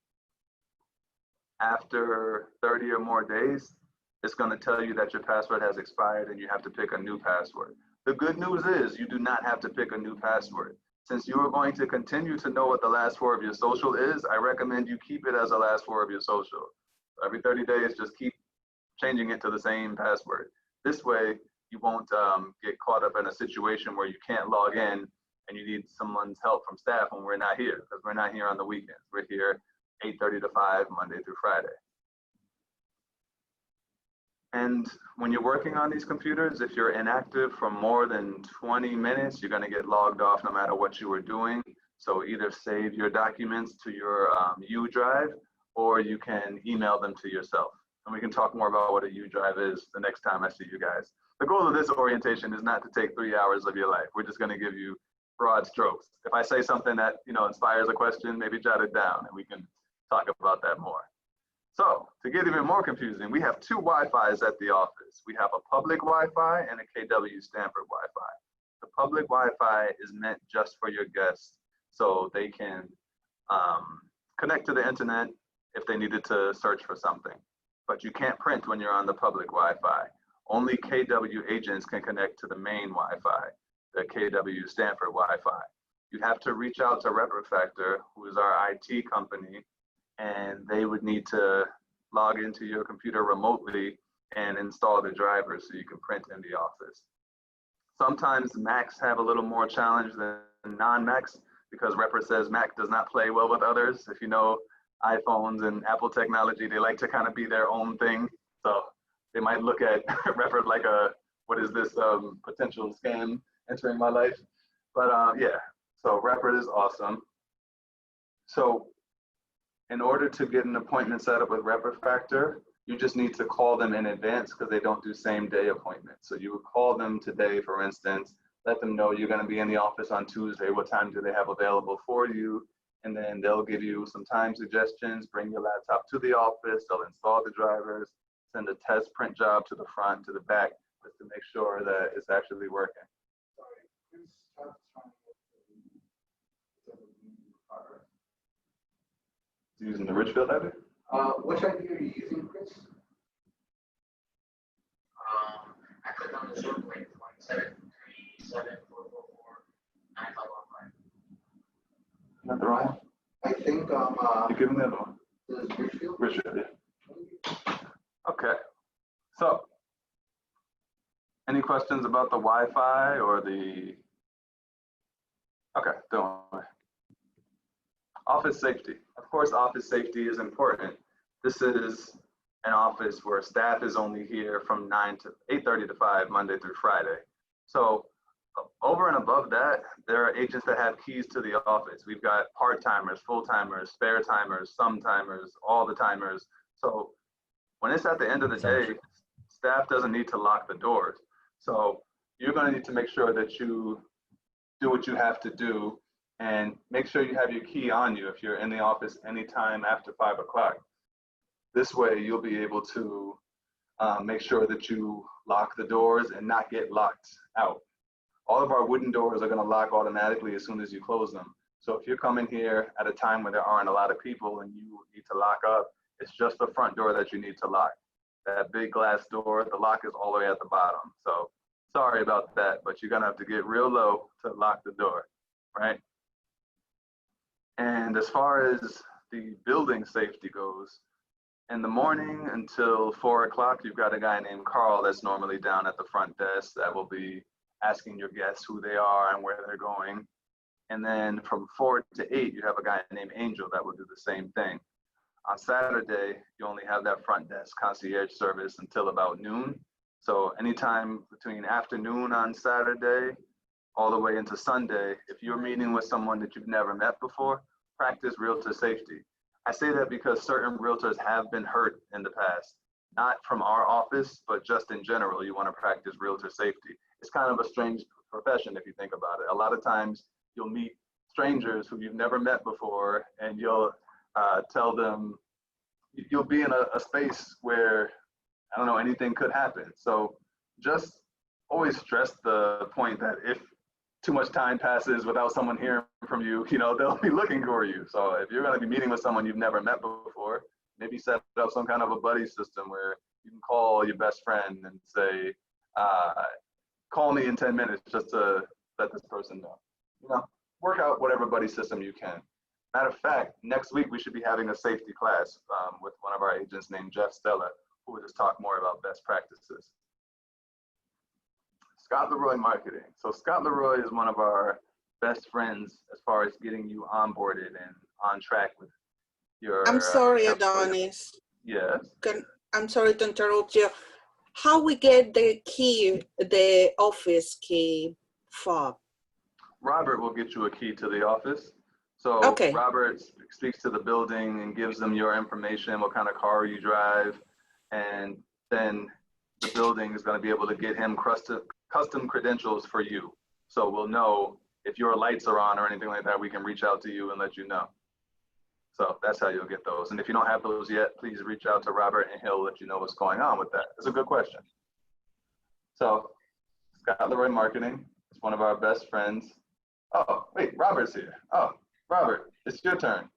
After 30 or more days, it's going to tell you that your password has expired and you have to pick a new password. The good news is you do not have to pick a new password. Since you are going to continue to know what the last 4 of your social is, I recommend you keep it as the last 4 of your social. So every 30 days, just keep changing it to the same password. This way, you won't get caught up in a situation where you can't log in and you need someone's help from staff when we're not here, because we're not here on the weekends. We're here 8:30 to 5, Monday through Friday. And when you're working on these computers, if you're inactive for more than 20 minutes, you're going to get logged off no matter what you were doing. So either save your documents to your U drive, or you can email them to yourself. And we can talk more about what a U drive is the next time I see you guys. The goal of this orientation is not to take 3 hours of your life. We're just going to give you broad strokes. If I say something that inspires a question, maybe jot it down and we can talk about that more. So to get even more confusing, we have 2 Wi-Fis at the office. We have a public Wi-Fi and a KW Stanford Wi-Fi. The public Wi-Fi is meant just for your guests so they can connect to the internet if they needed to search for something. But you can't print when you're on the public Wi-Fi. Only KW agents can connect to the main Wi-Fi, the KW Stanford Wi-Fi. You'd have to reach out to RepRitFactor, who is our IT company, and they would need to log into your computer remotely and install the drivers so you can print in the office. Sometimes Macs have a little more challenge than non-Macs because Reprit says Mac does not play well with others. If you know iPhones and Apple technology, they like to kind of be their own thing. So they might look at Reprit like what is this potential scam entering my life? But yeah, so Reprit is awesome. So in order to get an appointment set up with RepRitFactor, you just need to call them in advance because they don't do same day appointments. So you would call them today, for instance, let them know you're going to be in the office on Tuesday. What time do they have available for you? And then they'll give you some time suggestions, bring your laptop to the office, they'll install the drivers, send a test print job to the front, to the back, just to make sure that it's actually working. Using the Richfield edit? Which ID are you using, Chris? I clicked on the Zoom link, 17374449515. Not the wrong one? I think You give him the other one. this is Richfield. Richard, yeah. Okay. So, any questions about the Wi-Fi or the? Okay, don't worry. Office safety. Of course, office safety is important. This is an office where staff is only here from 8:30 to 5, Monday through Friday. So over and above that, there are agents that have keys to the office. We've got part-timers, full-timers, spare timers, some timers, all the timers. So when it's at the end of the day, staff doesn't need to lock the doors. So you're going to need to make sure that you do what you have to do and make sure you have your key on you if you're in the office anytime after 5 o'clock. This way you'll be able to make sure that you lock the doors and not get locked out. All of our wooden doors are going to lock automatically as soon as you close them. So if you're coming here at a time when there aren't a lot of people and you need to lock up, it's just the front door that you need to lock. That big glass door, the lock is all the way at the bottom. So sorry about that, but you're going to have to get real low to lock the door, right? And as far as the building safety goes, in the morning until 4 o'clock, you've got a guy named Carl that's normally down at the front desk that will be asking your guests who they are and where they're going. And then from 4 to 8, you have a guy named Angel that will do the same thing. On Saturday, you only have that front desk concierge service until about noon. So anytime between afternoon on Saturday all the way into Sunday, if you're meeting with someone that you've never met before, practice realtor safety. I say that because certain realtors have been hurt in the past, not from our office, but just in general, you want to practice realtor safety. It's kind of a strange profession if you think about it. A lot of times you'll meet strangers who you've never met before and you'll tell them, you'll be in a space where, I don't know, anything could happen. So just always stress the point that if too much time passes without someone hearing from you, they'll be looking for you. So if you're going to be meeting with someone you've never met before, maybe set up some kind of a buddy system where you can call your best friend and say, call me in 10 minutes just to let this person know. Work out whatever buddy system you can. Matter of fact, next week we should be having a safety class with one of our agents named Jeff Stella, who will just talk more about best practices. Scott Leroy Marketing. So Scott Leroy is one of our best friends as far as getting you onboarded and on track with your. I'm sorry, Adonis. Yes. I'm sorry to interrupt you. How we get the key, the office key fob? Robert will get you a key to the office. So okay. Robert speaks to the building and gives them your information, what kind of car you drive, and then the building is going to be able to get him custom credentials for you. So we'll know if your lights are on or anything like that, we can reach out to you and let you know. So that's how you'll get those. And if you don't have those yet, please reach out to Robert and he'll let you know what's going on with that. It's a good question. So Scott Leroy Marketing is one of our best friends. Oh, wait, Robert's here. Oh, Robert, it's your turn.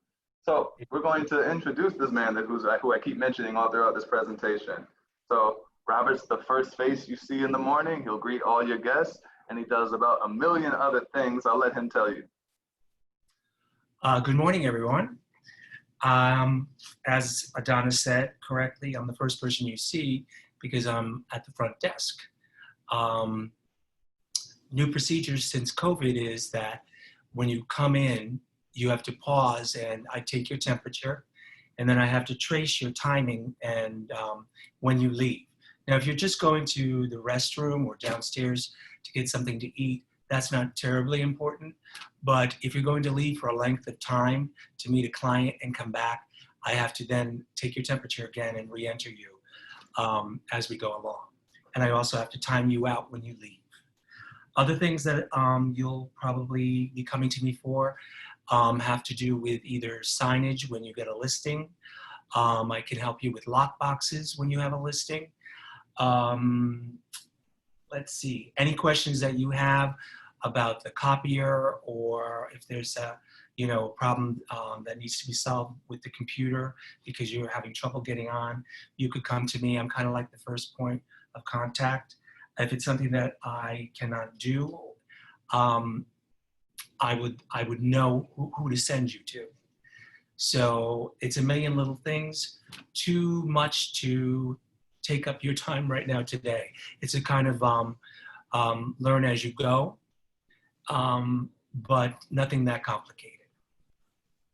So we're going to introduce this man who I keep mentioning all throughout this presentation. So Robert's the first face you see in the morning. He'll greet all your guests, and he does about a million other things. I'll let him tell you. Good morning, everyone. As Adonis said correctly, I'm the first person you see because I'm at the front desk. New procedures since COVID is that when you come in, you have to pause and I take your temperature, and then I have to trace your timing and when you leave. Now, if you're just going to the restroom or downstairs to get something to eat, that's not terribly important. But if you're going to leave for a length of time to meet a client and come back, I have to then take your temperature again and re-enter you as we go along. And I also have to time you out when you leave. Other things that you'll probably be coming to me for have to do with either signage when you get a listing. I can help you with lock boxes when you have a listing. Let's see, any questions that you have about the copier, or if there's a problem that needs to be solved with the computer because you're having trouble getting on, you could come to me. I'm kind of like the first point of contact. If it's something that I cannot do, I would know who to send you to. So it's a million little things, too much to take up your time right now today. It's a kind of learn as you go, but nothing that complicated.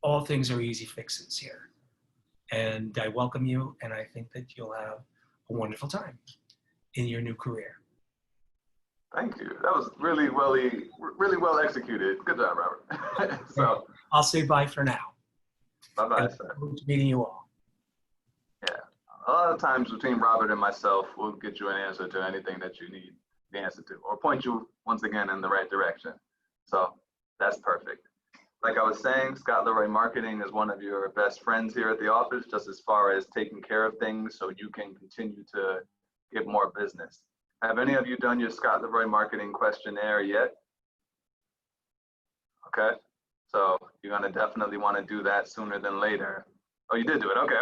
All things are easy fixes here. And I welcome you, and I think that you'll have a wonderful time in your new career. Thank you. That was really well executed. Good job, Robert. So I'll say bye for now. bye-bye, And sir. look forward to meeting you all. Yeah. A lot of times between Robert and myself, we'll get you an answer to anything that you need the answer to, or point you once again in the right direction. So that's perfect. Like I was saying, Scott Leroy Marketing is one of your best friends here at the office, just as far as taking care of things so you can continue to get more business. Have any of you done your Scott Leroy Marketing questionnaire yet? Okay, so you're gonna definitely wanna do that sooner than later. Oh, you did do it, okay.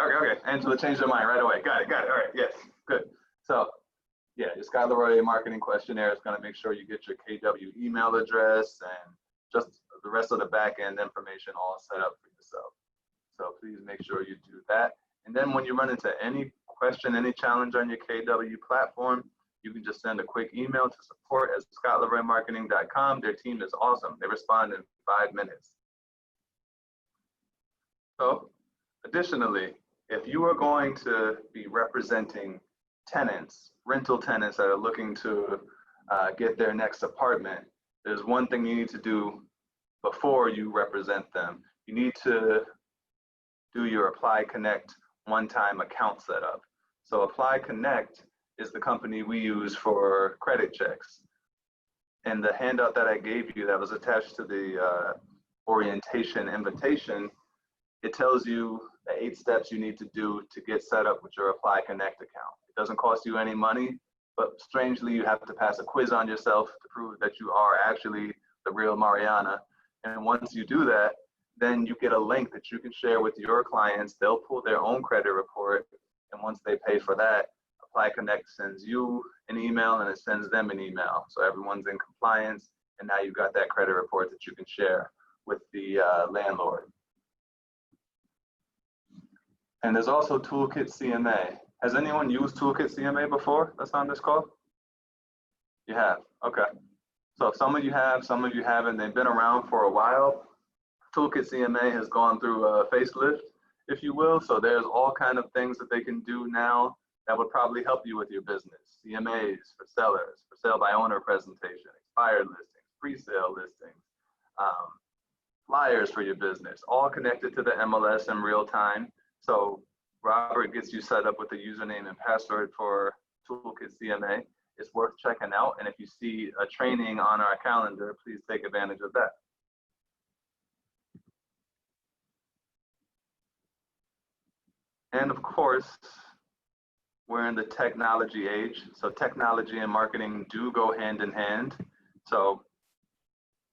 Angela changed her mind right away, got it, all right, yes, good. So yeah, your Scott Leroy Marketing questionnaire is gonna make sure you get your KW email address and just the rest of the back end information all set up for yourself. So please make sure you do that. And then when you run into any question, any challenge on your KW platform, you can just send a quick email to support@scottleroymarketing.com. Their team is awesome. They respond in 5 minutes. So additionally, if you are going to be representing tenants, rental tenants that are looking to get their next apartment, there's one thing you need to do before you represent them. You need to do your Apply Connect one-time account setup. So Apply Connect is the company we use for credit checks. And the handout that I gave you that was attached to the orientation invitation, it tells you the 8 steps you need to do to get set up with your Apply Connect account. It doesn't cost you any money, but strangely, you have to pass a quiz on yourself to prove that you are actually the real Mariana. And once you do that, then you get a link that you can share with your clients. They'll pull their own credit report. And once they pay for that, Apply Connect sends you an email and it sends them an email. So everyone's in compliance. And now you've got that credit report that you can share with the landlord. And there's also Toolkit CMA. Has anyone used Toolkit CMA before that's on this call? You have, okay. So some of you have, some of you haven't. They've been around for a while. Toolkit CMA has gone through a facelift, if you will. So there's all kind of things that they can do now that would probably help you with your business. CMAs for sellers, for sale by owner presentation, expired listings, pre-sale listings, flyers for your business, all connected to the MLS in real time. So Robert gets you set up with the username and password for Toolkit CMA. It's worth checking out. And if you see a training on our calendar, please take advantage of that. And of course, we're in the technology age. So technology and marketing do go hand in hand. So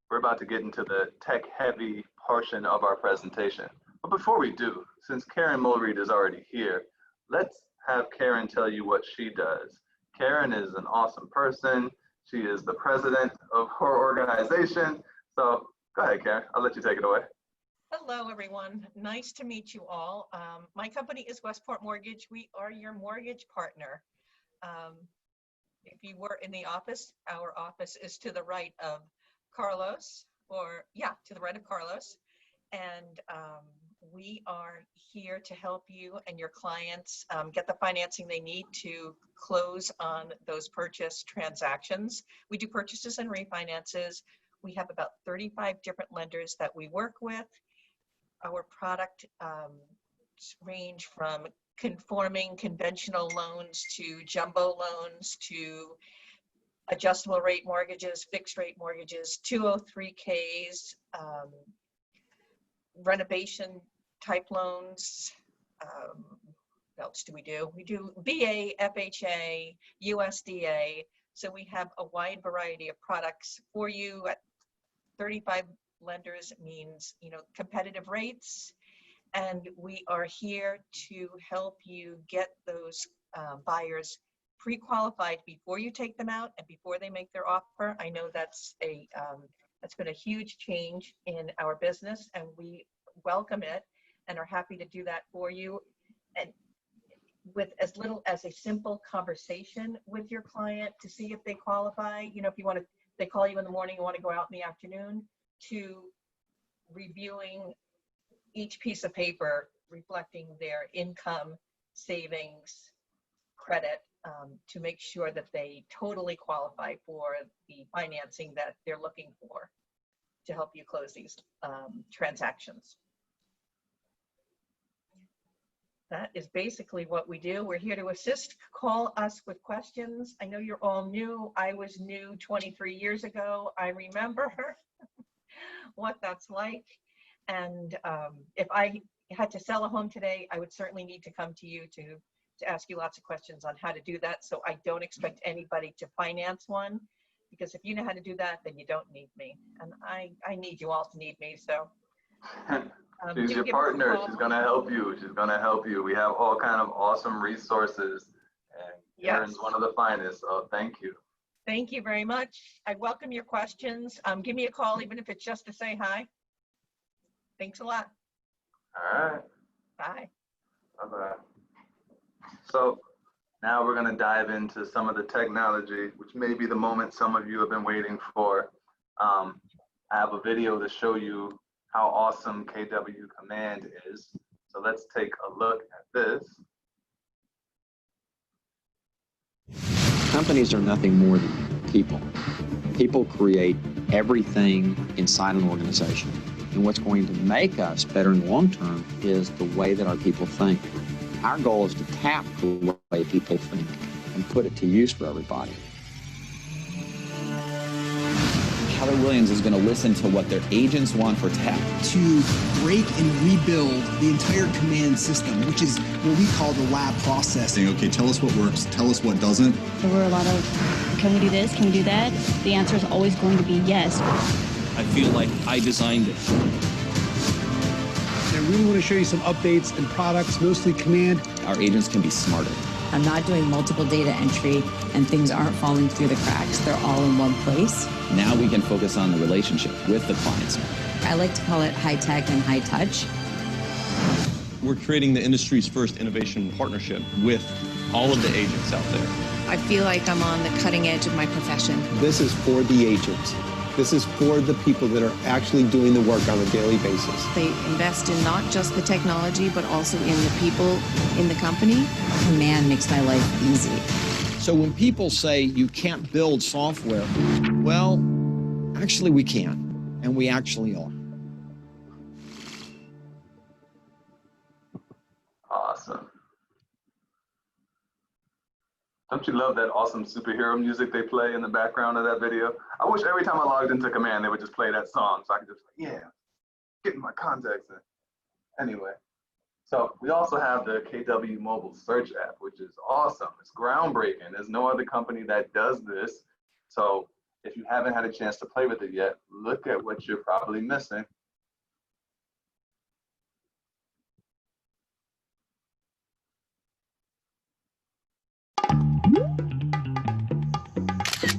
we're about to get into the tech heavy portion of our presentation. But before we do, since Karen Mulreed is already here, let's have Karen tell you what she does. Karen is an awesome person. She is the president of her organization. So go ahead, Karen. I'll let you take it away. Hello, everyone. Nice to meet you all. My company is Westport Mortgage. We are your mortgage partner. If you were in the office, our office is to the right of Carlos, to the right of Carlos. And we are here to help you and your clients get the financing they need to close on those purchase transactions. We do purchases and refinances. We have about 35 different lenders that we work with. Our product range from conforming conventional loans to jumbo loans to adjustable rate mortgages, fixed rate mortgages, 203Ks, renovation type loans. What else do we do? We do VA, FHA, USDA. So we have a wide variety of products for you. At 35 lenders means, competitive rates. And we are here to help you get those buyers pre-qualified before you take them out and before they make their offer. I know that's a That's been a huge change in our business, and we welcome it and are happy to do that for you. And with as little as a simple conversation with your client to see if they qualify, you know, if you want to, they call you in the morning, you want to go out in the afternoon, to reviewing each piece of paper reflecting their income, savings, credit, to make sure that they totally qualify for the financing that they're looking for to help you close these transactions. That is basically what we do. We're here to assist. Call us with questions. I know you're all new. I was new 23 years ago. I remember what that's like. And if I had to sell a home today, I would certainly need to come to you to ask you lots of questions on how to do that. So I don't expect anybody to finance one, because if you know how to do that, then you don't need me. And I need you all to need me. So she's your partner. She's going to help you. She's going to help you. We have all kind of awesome resources, and Karen's one of the finest. So thank you. Thank you very much. I welcome your questions. Give me a call, even if it's just to say hi. Thanks a lot. All right. Bye. Bye-bye. So now we're going to dive into some of the technology, which may be the moment some of you have been waiting for. I have a video to show you how awesome KW Command is. So let's take a look at this. Companies are nothing more than people. People create everything inside an organization. And what's going to make us better in the long term is the way that our people think. Our goal is to tap the way people think and put it to use for everybody. Keller Williams is going to listen to what their agents want for tech. To break and rebuild the entire command system, which is what we call the lab process. Saying, okay, tell us what works, tell us what doesn't. There were a lot of, can we do this, can we do that? The answer is always going to be yes. I feel like I designed it. I really want to show you some updates and products, mostly command. Our agents can be smarter. I'm not doing multiple data entry and things aren't falling through the cracks. They're all in one place. Now we can focus on the relationship with the clients. I like to call it high tech and high touch. We're creating the industry's first innovation partnership with all of the agents out there. I feel like I'm on the cutting edge of my profession. This is for the agents. This is for the people that are actually doing the work on a daily basis. They invest in not just the technology, but also in the people in the company. Command makes my life easy. So when people say you can't build software, well, actually we can, and we actually are. Awesome. Don't you love that awesome superhero music they play in the background of that video? I wish every time I logged into Command, they would just play that song so I could just, yeah, get my contacts in. Anyway, so we also have the KW Mobile Search app, which is awesome. It's groundbreaking. There's no other company that does this. So if you haven't had a chance to play with it yet, look at what you're probably missing.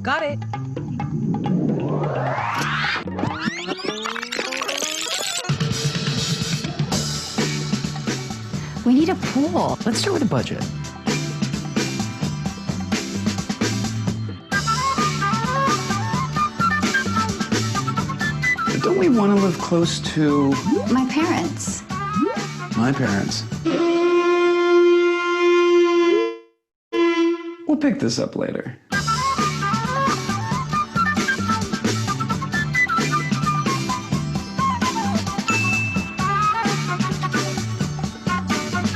Got it. We need a pool. Let's start with a budget. Don't we want to live close to My parents. my parents? We'll pick this up later.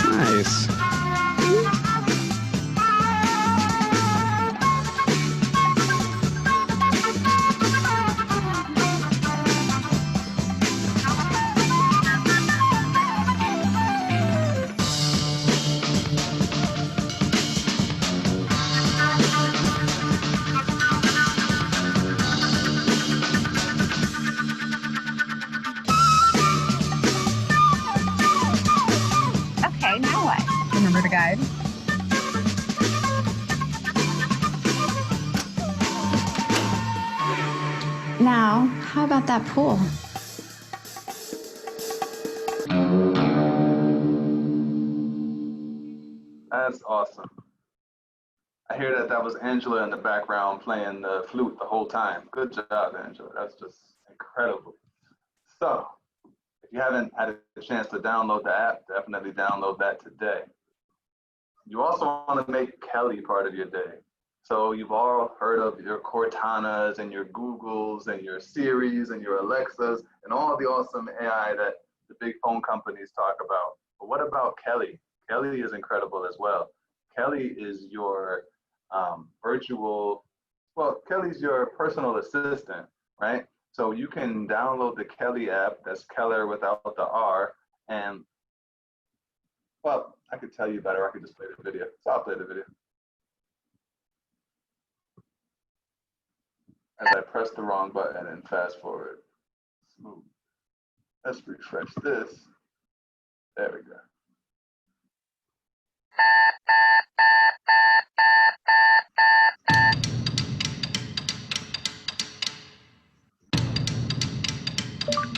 Nice. Okay, now what? Remember to guide. Now, How about that pool? That's awesome. I hear that was Angela in the background playing the flute the whole time. Good job, Angela. That's just incredible. So, if you haven't had a chance to download the app, definitely download that today. You also want to make Kelly part of your day. So you've all heard of your Cortanas and your Googles and your Siris and your Alexas and all the awesome AI that the big phone companies talk about. But what about Kelly? Kelly is incredible as well. Kelly is your Kelly's your personal assistant, right? So you can download the Kelly app, that's Keller without the R, and well, I could tell you better, I could just play the video. So I'll play the video. As I press the wrong button and fast forward. Smooth. Let's refresh this. There we go.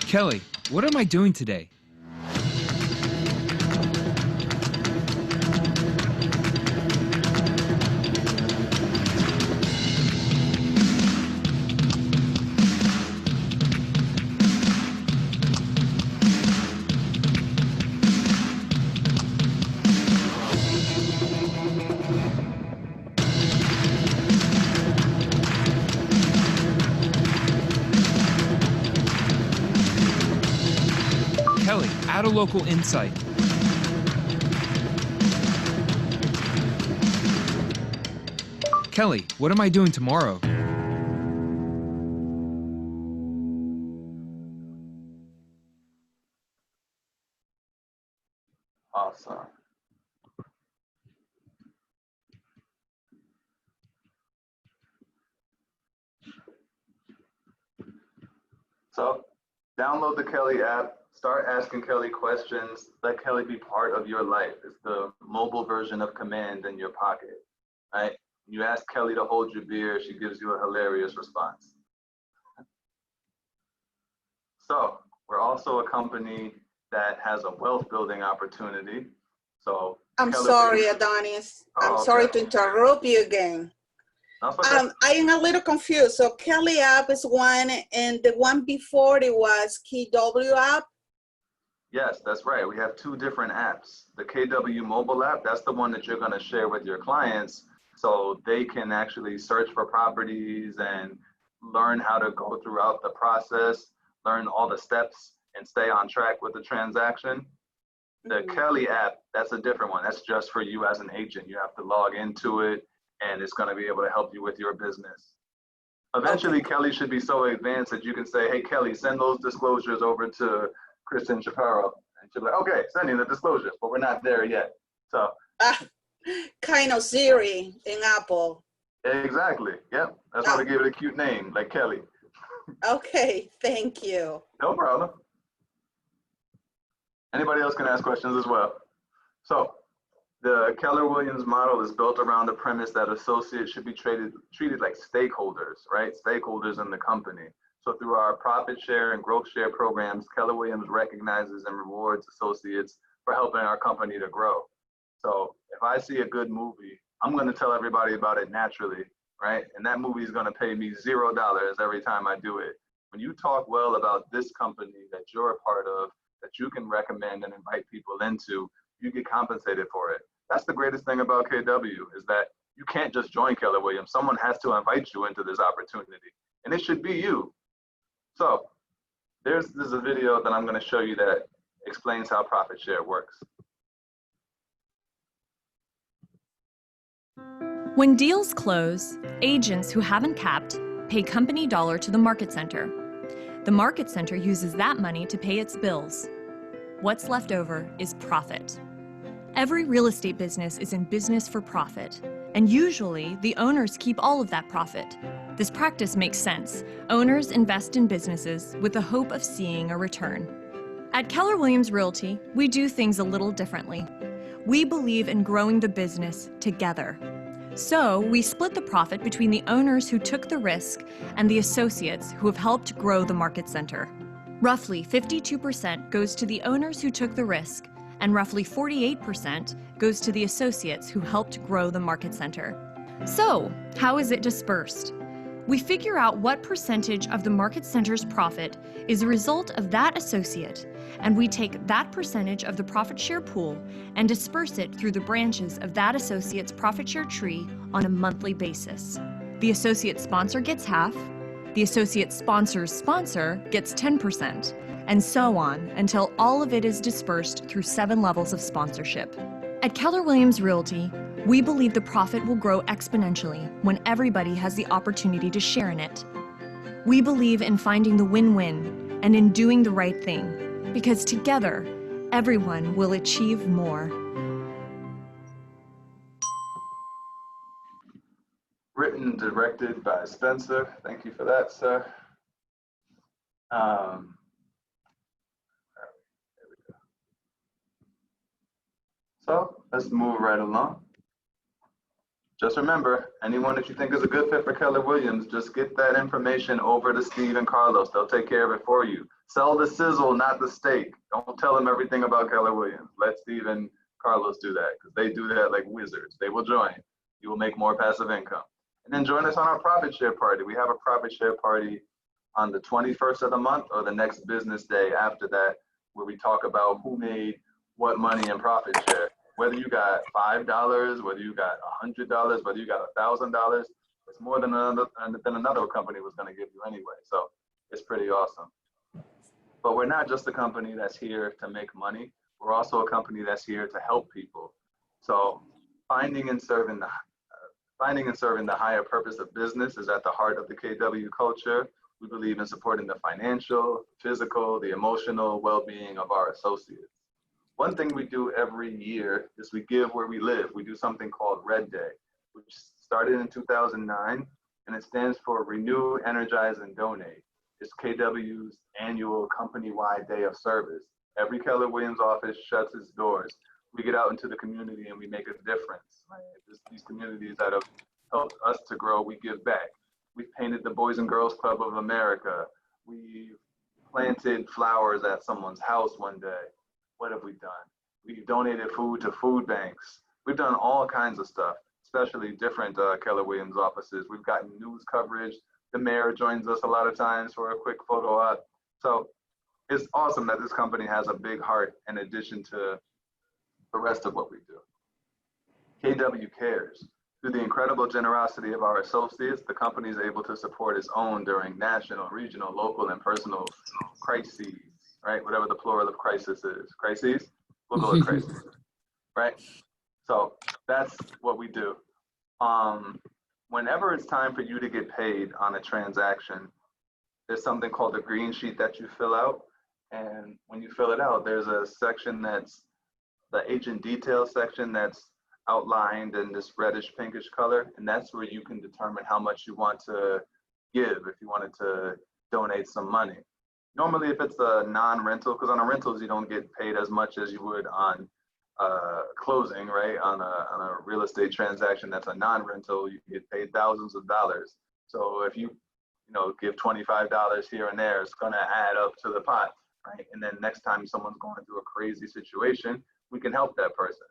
Kelly, what am I doing today? Kelly, add a local insight. Kelly, what am I doing tomorrow? Awesome. So download the Kelly app, start asking Kelly questions, let Kelly be part of your life. It's the mobile version of Command in your pocket, right? You ask Kelly to hold your beer, she gives you a hilarious response. So we're also a company that has a wealth building opportunity. So I'm Kelly, sorry, Adonis. I'm okay. sorry to interrupt you again. Okay. I am a little confused. So Kelly app is one, and the one before it was KW app. Yes, that's right. We have two different apps. The KW mobile app, that's the one that you're going to share with your clients so they can actually search for properties and learn how to go throughout the process, learn all the steps and stay on track with the transaction. The Kelly app, that's a different one. That's just for you as an agent. You have to log into it and it's going to be able to help you with your business. Eventually, Kelly should be so advanced that you can say, hey, Kelly, send those disclosures over to Kristen Shapiro. And she'll be like, okay, sending the disclosures, but we're not there yet. So Kind of Siri in Apple. exactly. Yep. That's why they gave it a cute name, like Kelly. Okay, thank you. No problem. Anybody else can ask questions as well. So the Keller Williams model is built around the premise that associates should be treated like stakeholders, right? Stakeholders in the company. So through our profit share and growth share programs, Keller Williams recognizes and rewards associates for helping our company to grow. So if I see a good movie, I'm going to tell everybody about it naturally, right? And that movie is going to pay me $0 every time I do it. When you talk well about this company that you're a part of, that you can recommend and invite people into, you get compensated for it. That's the greatest thing about KW is that you can't just join Keller Williams. Someone has to invite you into this opportunity, and it should be you. So there's a video that I'm going to show you that explains how profit share works. When deals close, agents who haven't capped pay company dollar to the market center. The market center uses that money to pay its bills. What's left over is profit. Every real estate business is in business for profit, and usually the owners keep all of that profit. This practice makes sense. Owners invest in businesses with the hope of seeing a return. At Keller Williams Realty, we do things a little differently. We believe in growing the business together. So we split the profit between the owners who took the risk and the associates who have helped grow the market center. Roughly 52% goes to the owners who took the risk, and roughly 48% goes to the associates who helped grow the market center. So, how is it dispersed? We figure out what percentage of the market center's profit is a result of that associate, and we take that percentage of the profit share pool and disperse it through the branches of that associate's profit share tree on a monthly basis. The associate sponsor gets half, the associate sponsor's sponsor gets 10%, and so on until all of it is dispersed through 7 levels of sponsorship. At Keller Williams Realty, we believe the profit will grow exponentially when everybody has the opportunity to share in it. We believe in finding the win-win and in doing the right thing, because together, everyone will achieve more. Written and directed by Spencer. Thank you for that, sir. There we go. So let's move right along. Just remember, anyone that you think is a good fit for Keller Williams, just get that information over to Steve and Carlos. They'll take care of it for you. Sell the sizzle, not the steak. Don't tell them everything about Keller Williams. Let Steve and Carlos do that, because they do that like wizards. They will join. You will make more passive income. And then join us on our profit share party. We have a profit share party on the 21st of the month or the next business day after that, where we talk about who made what money in profit share. Whether you got $5, whether you got $100, whether you got $1,000, it's more than another company was going to give you anyway. So it's pretty awesome. But we're not just a company that's here to make money. We're also a company that's here to help people. So finding and serving the higher purpose of business is at the heart of the KW culture. We believe in supporting the financial, physical, the emotional well-being of our associates. One thing we do every year is we give where we live. We do something called Red Day, which started in 2009, and it stands for Renew, Energize, and Donate. It's KW's annual company-wide day of service. Every Keller Williams office shuts its doors. We get out into the community and we make a difference. Right? These communities that have helped us to grow, we give back. We've painted the Boys and Girls Club of America. We've planted flowers at someone's house one day. What have we done? We've donated food to food banks. We've done all kinds of stuff, especially different Keller Williams offices. We've gotten news coverage. The mayor joins us a lot of times for a quick photo op. So it's awesome that this company has a big heart in addition to the rest of what we do. KW cares. Through the incredible generosity of our associates, the company is able to support its own during national, regional, local, and personal crises. Right, whatever the plural of crisis is. Crises? We'll go with crises, right? So that's what we do. Whenever it's time for you to get paid on a transaction, there's something called a green sheet that you fill out. And when you fill it out, there's a section that's the agent details section that's outlined in this reddish pinkish color. And that's where you can determine how much you want to give if you wanted to donate some money. Normally, if it's a non-rental, because on a rentals, you don't get paid as much as you would on closing, right? On a real estate transaction that's a non-rental, you get paid thousands of dollars. So if you give $25 here and there, it's going to add up to the pot, right? And then next time someone's going through a crazy situation, we can help that person.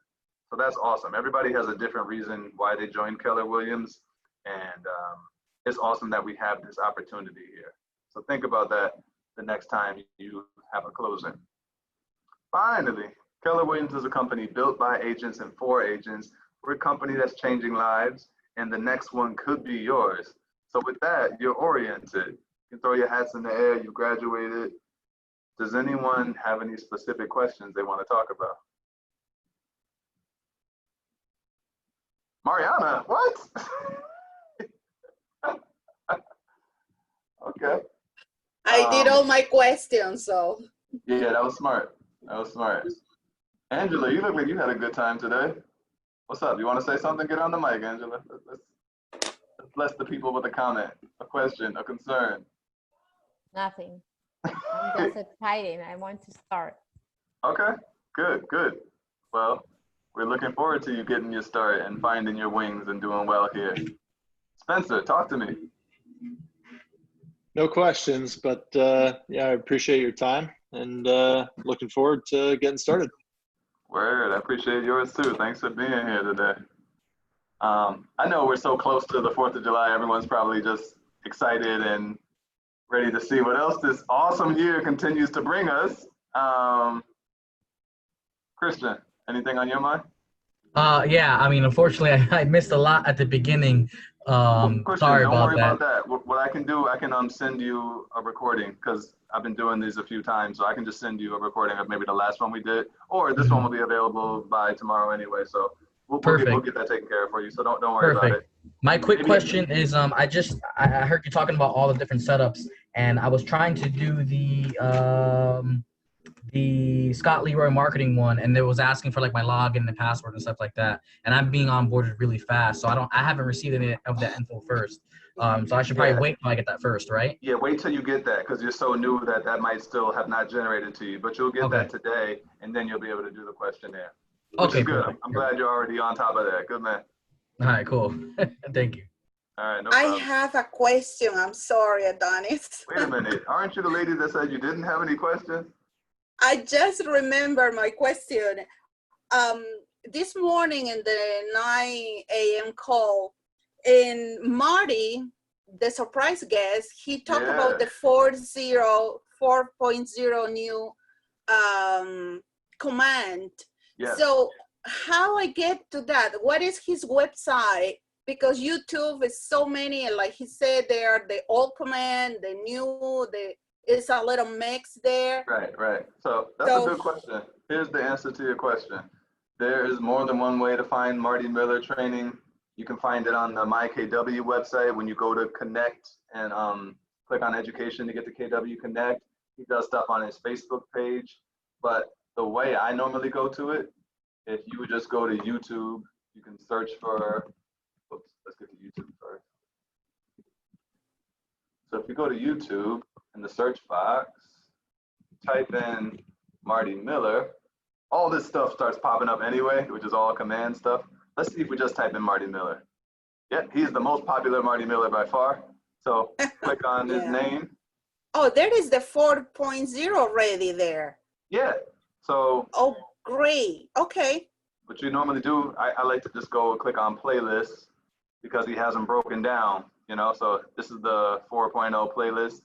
So that's awesome. Everybody has a different reason why they joined Keller Williams, and it's awesome that we have this opportunity here. So think about that the next time you have a closing. Finally, Keller Williams is a company built by agents and for agents. We're a company that's changing lives, and the next one could be yours. So with that, you're oriented. You can throw your hats in the air, you graduated. Does anyone have any specific questions they want to talk about? Mariana, what? Okay. I did all my questions, so. Yeah, that was smart. That was smart. Angela, you look like you had a good time today. What's up? You want to say something? Get on the mic, Angela. Let's bless the people with a comment, a question, a concern. Nothing. I'm just excited. I want to start. Okay, good, good. Well, We're looking forward to you getting your start and finding your wings and doing well here. Spencer, talk to me. No questions, but yeah, I appreciate your time and looking forward to getting started. Word, I appreciate yours too. Thanks for being here today. I know we're so close to the 4th of July, everyone's probably just excited and ready to see what else this awesome year continues to bring us. Christian, anything on your mind? Yeah, I mean, unfortunately, I missed a lot at the beginning. Christian, Sorry don't about worry that. about that. What I can do, I can send you a recording because I've been doing these a few times, so I can just send you a recording of maybe the last one we did, or this one will be available by tomorrow anyway. So we'll get that taken care of for you. So don't worry about it. My quick question is, I heard you talking about all the different setups, and I was trying to do the Scott Leroy marketing one, and it was asking for like my login and password and stuff like that. And I'm being onboarded really fast, so I haven't received any of that info first. So I should probably wait till I get that first, right? Yeah, wait till you get that because you're so new that might still have not generated to you, but you'll get that today, and then you'll be able to do the questionnaire. Which is good. Perfect. I'm glad you're already on top of that. Good man. All right, cool. Thank you. All right, no I problem. have a question. I'm sorry, Adonis. Wait a minute. Aren't you the lady that said you didn't have any questions? I just remember my question. This morning in the 9 a.m. call, in Marty, the surprise guest, he talked about the 4.0 new command. Yes. So how I get to that? What is his website? Because YouTube is so many, like he said, they are the old command, the new, it's a little mix there. Right. So that's a good question. Here's the answer to your question. There is more than one way to find Marty Miller training. You can find it on the MyKW website when you go to Connect and click on education to get to KW Connect. He does stuff on his Facebook page. But the way I normally go to it, if you would just go to YouTube, you can search for, let's get to YouTube first. So if you go to YouTube in the search box, type in Marty Miller, all this stuff starts popping up anyway, which is all command stuff. Let's see if we just type in Marty Miller. Yep, he's the most popular Marty Miller by far. So click on his name. Oh, there is the 4.0 already there. Yeah, so. Oh, great, okay. What you normally do, I like to just go and click on playlists because he has them broken down, so this is the 4.0 playlist.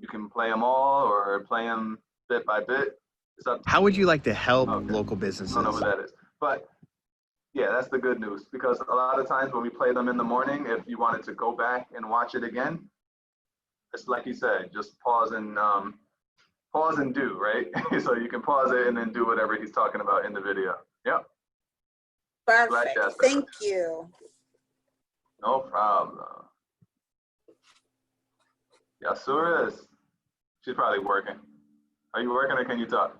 You can play them all or play them bit by bit. It's up to How would you like to help local businesses? I don't know who that is, but yeah, that's the good news because a lot of times when we play them in the morning, if you wanted to go back and watch it again, it's like you said, just pause and do, right? So you can pause it and then do whatever he's talking about in the video. Yep. Perfect. Thank you. No problem. Yasura is, she's probably working. Are you working or can you talk?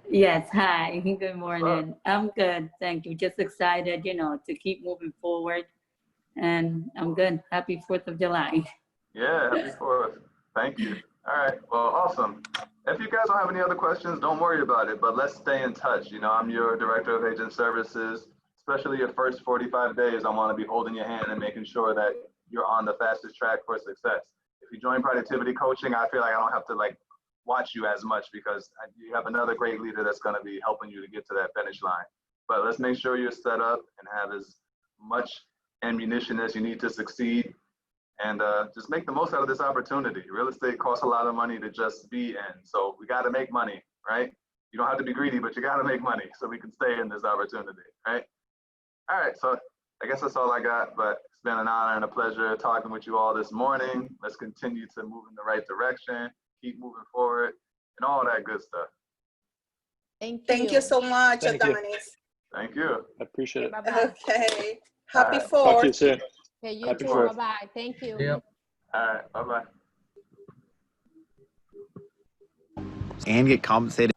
Yes, hi, good morning. I'm good, thank you. Just excited, to keep moving forward. And I'm good. Happy 4th of July. Yeah, happy 4th. Thank you. All right, well, awesome. If you guys don't have any other questions, don't worry about it, but let's stay in touch. I'm your Director of Agent Services. Especially your first 45 days, I want to be holding your hand and making sure that you're on the fastest track for success. If you join Productivity Coaching, I feel like I don't have to watch you as much because you have another great leader that's going to be helping you to get to that finish line. But let's make sure you're set up and have as much ammunition as you need to succeed, and just make the most out of this opportunity. Real estate costs a lot of money to just be in, so we got to make money, right? You don't have to be greedy, but you got to make money so we can stay in this opportunity, right? All right, so I guess that's all I got, but it's been an honor and a pleasure talking with you all this morning. Let's continue to move in the right direction, keep moving forward, and all that good stuff. Thank you so much, Adonis. Thank you. I appreciate it. Okay. Happy 4th. Talk to you soon. Okay, you Happy too. 4th. Bye-bye. Thank you. All right, bye-bye. And get compensated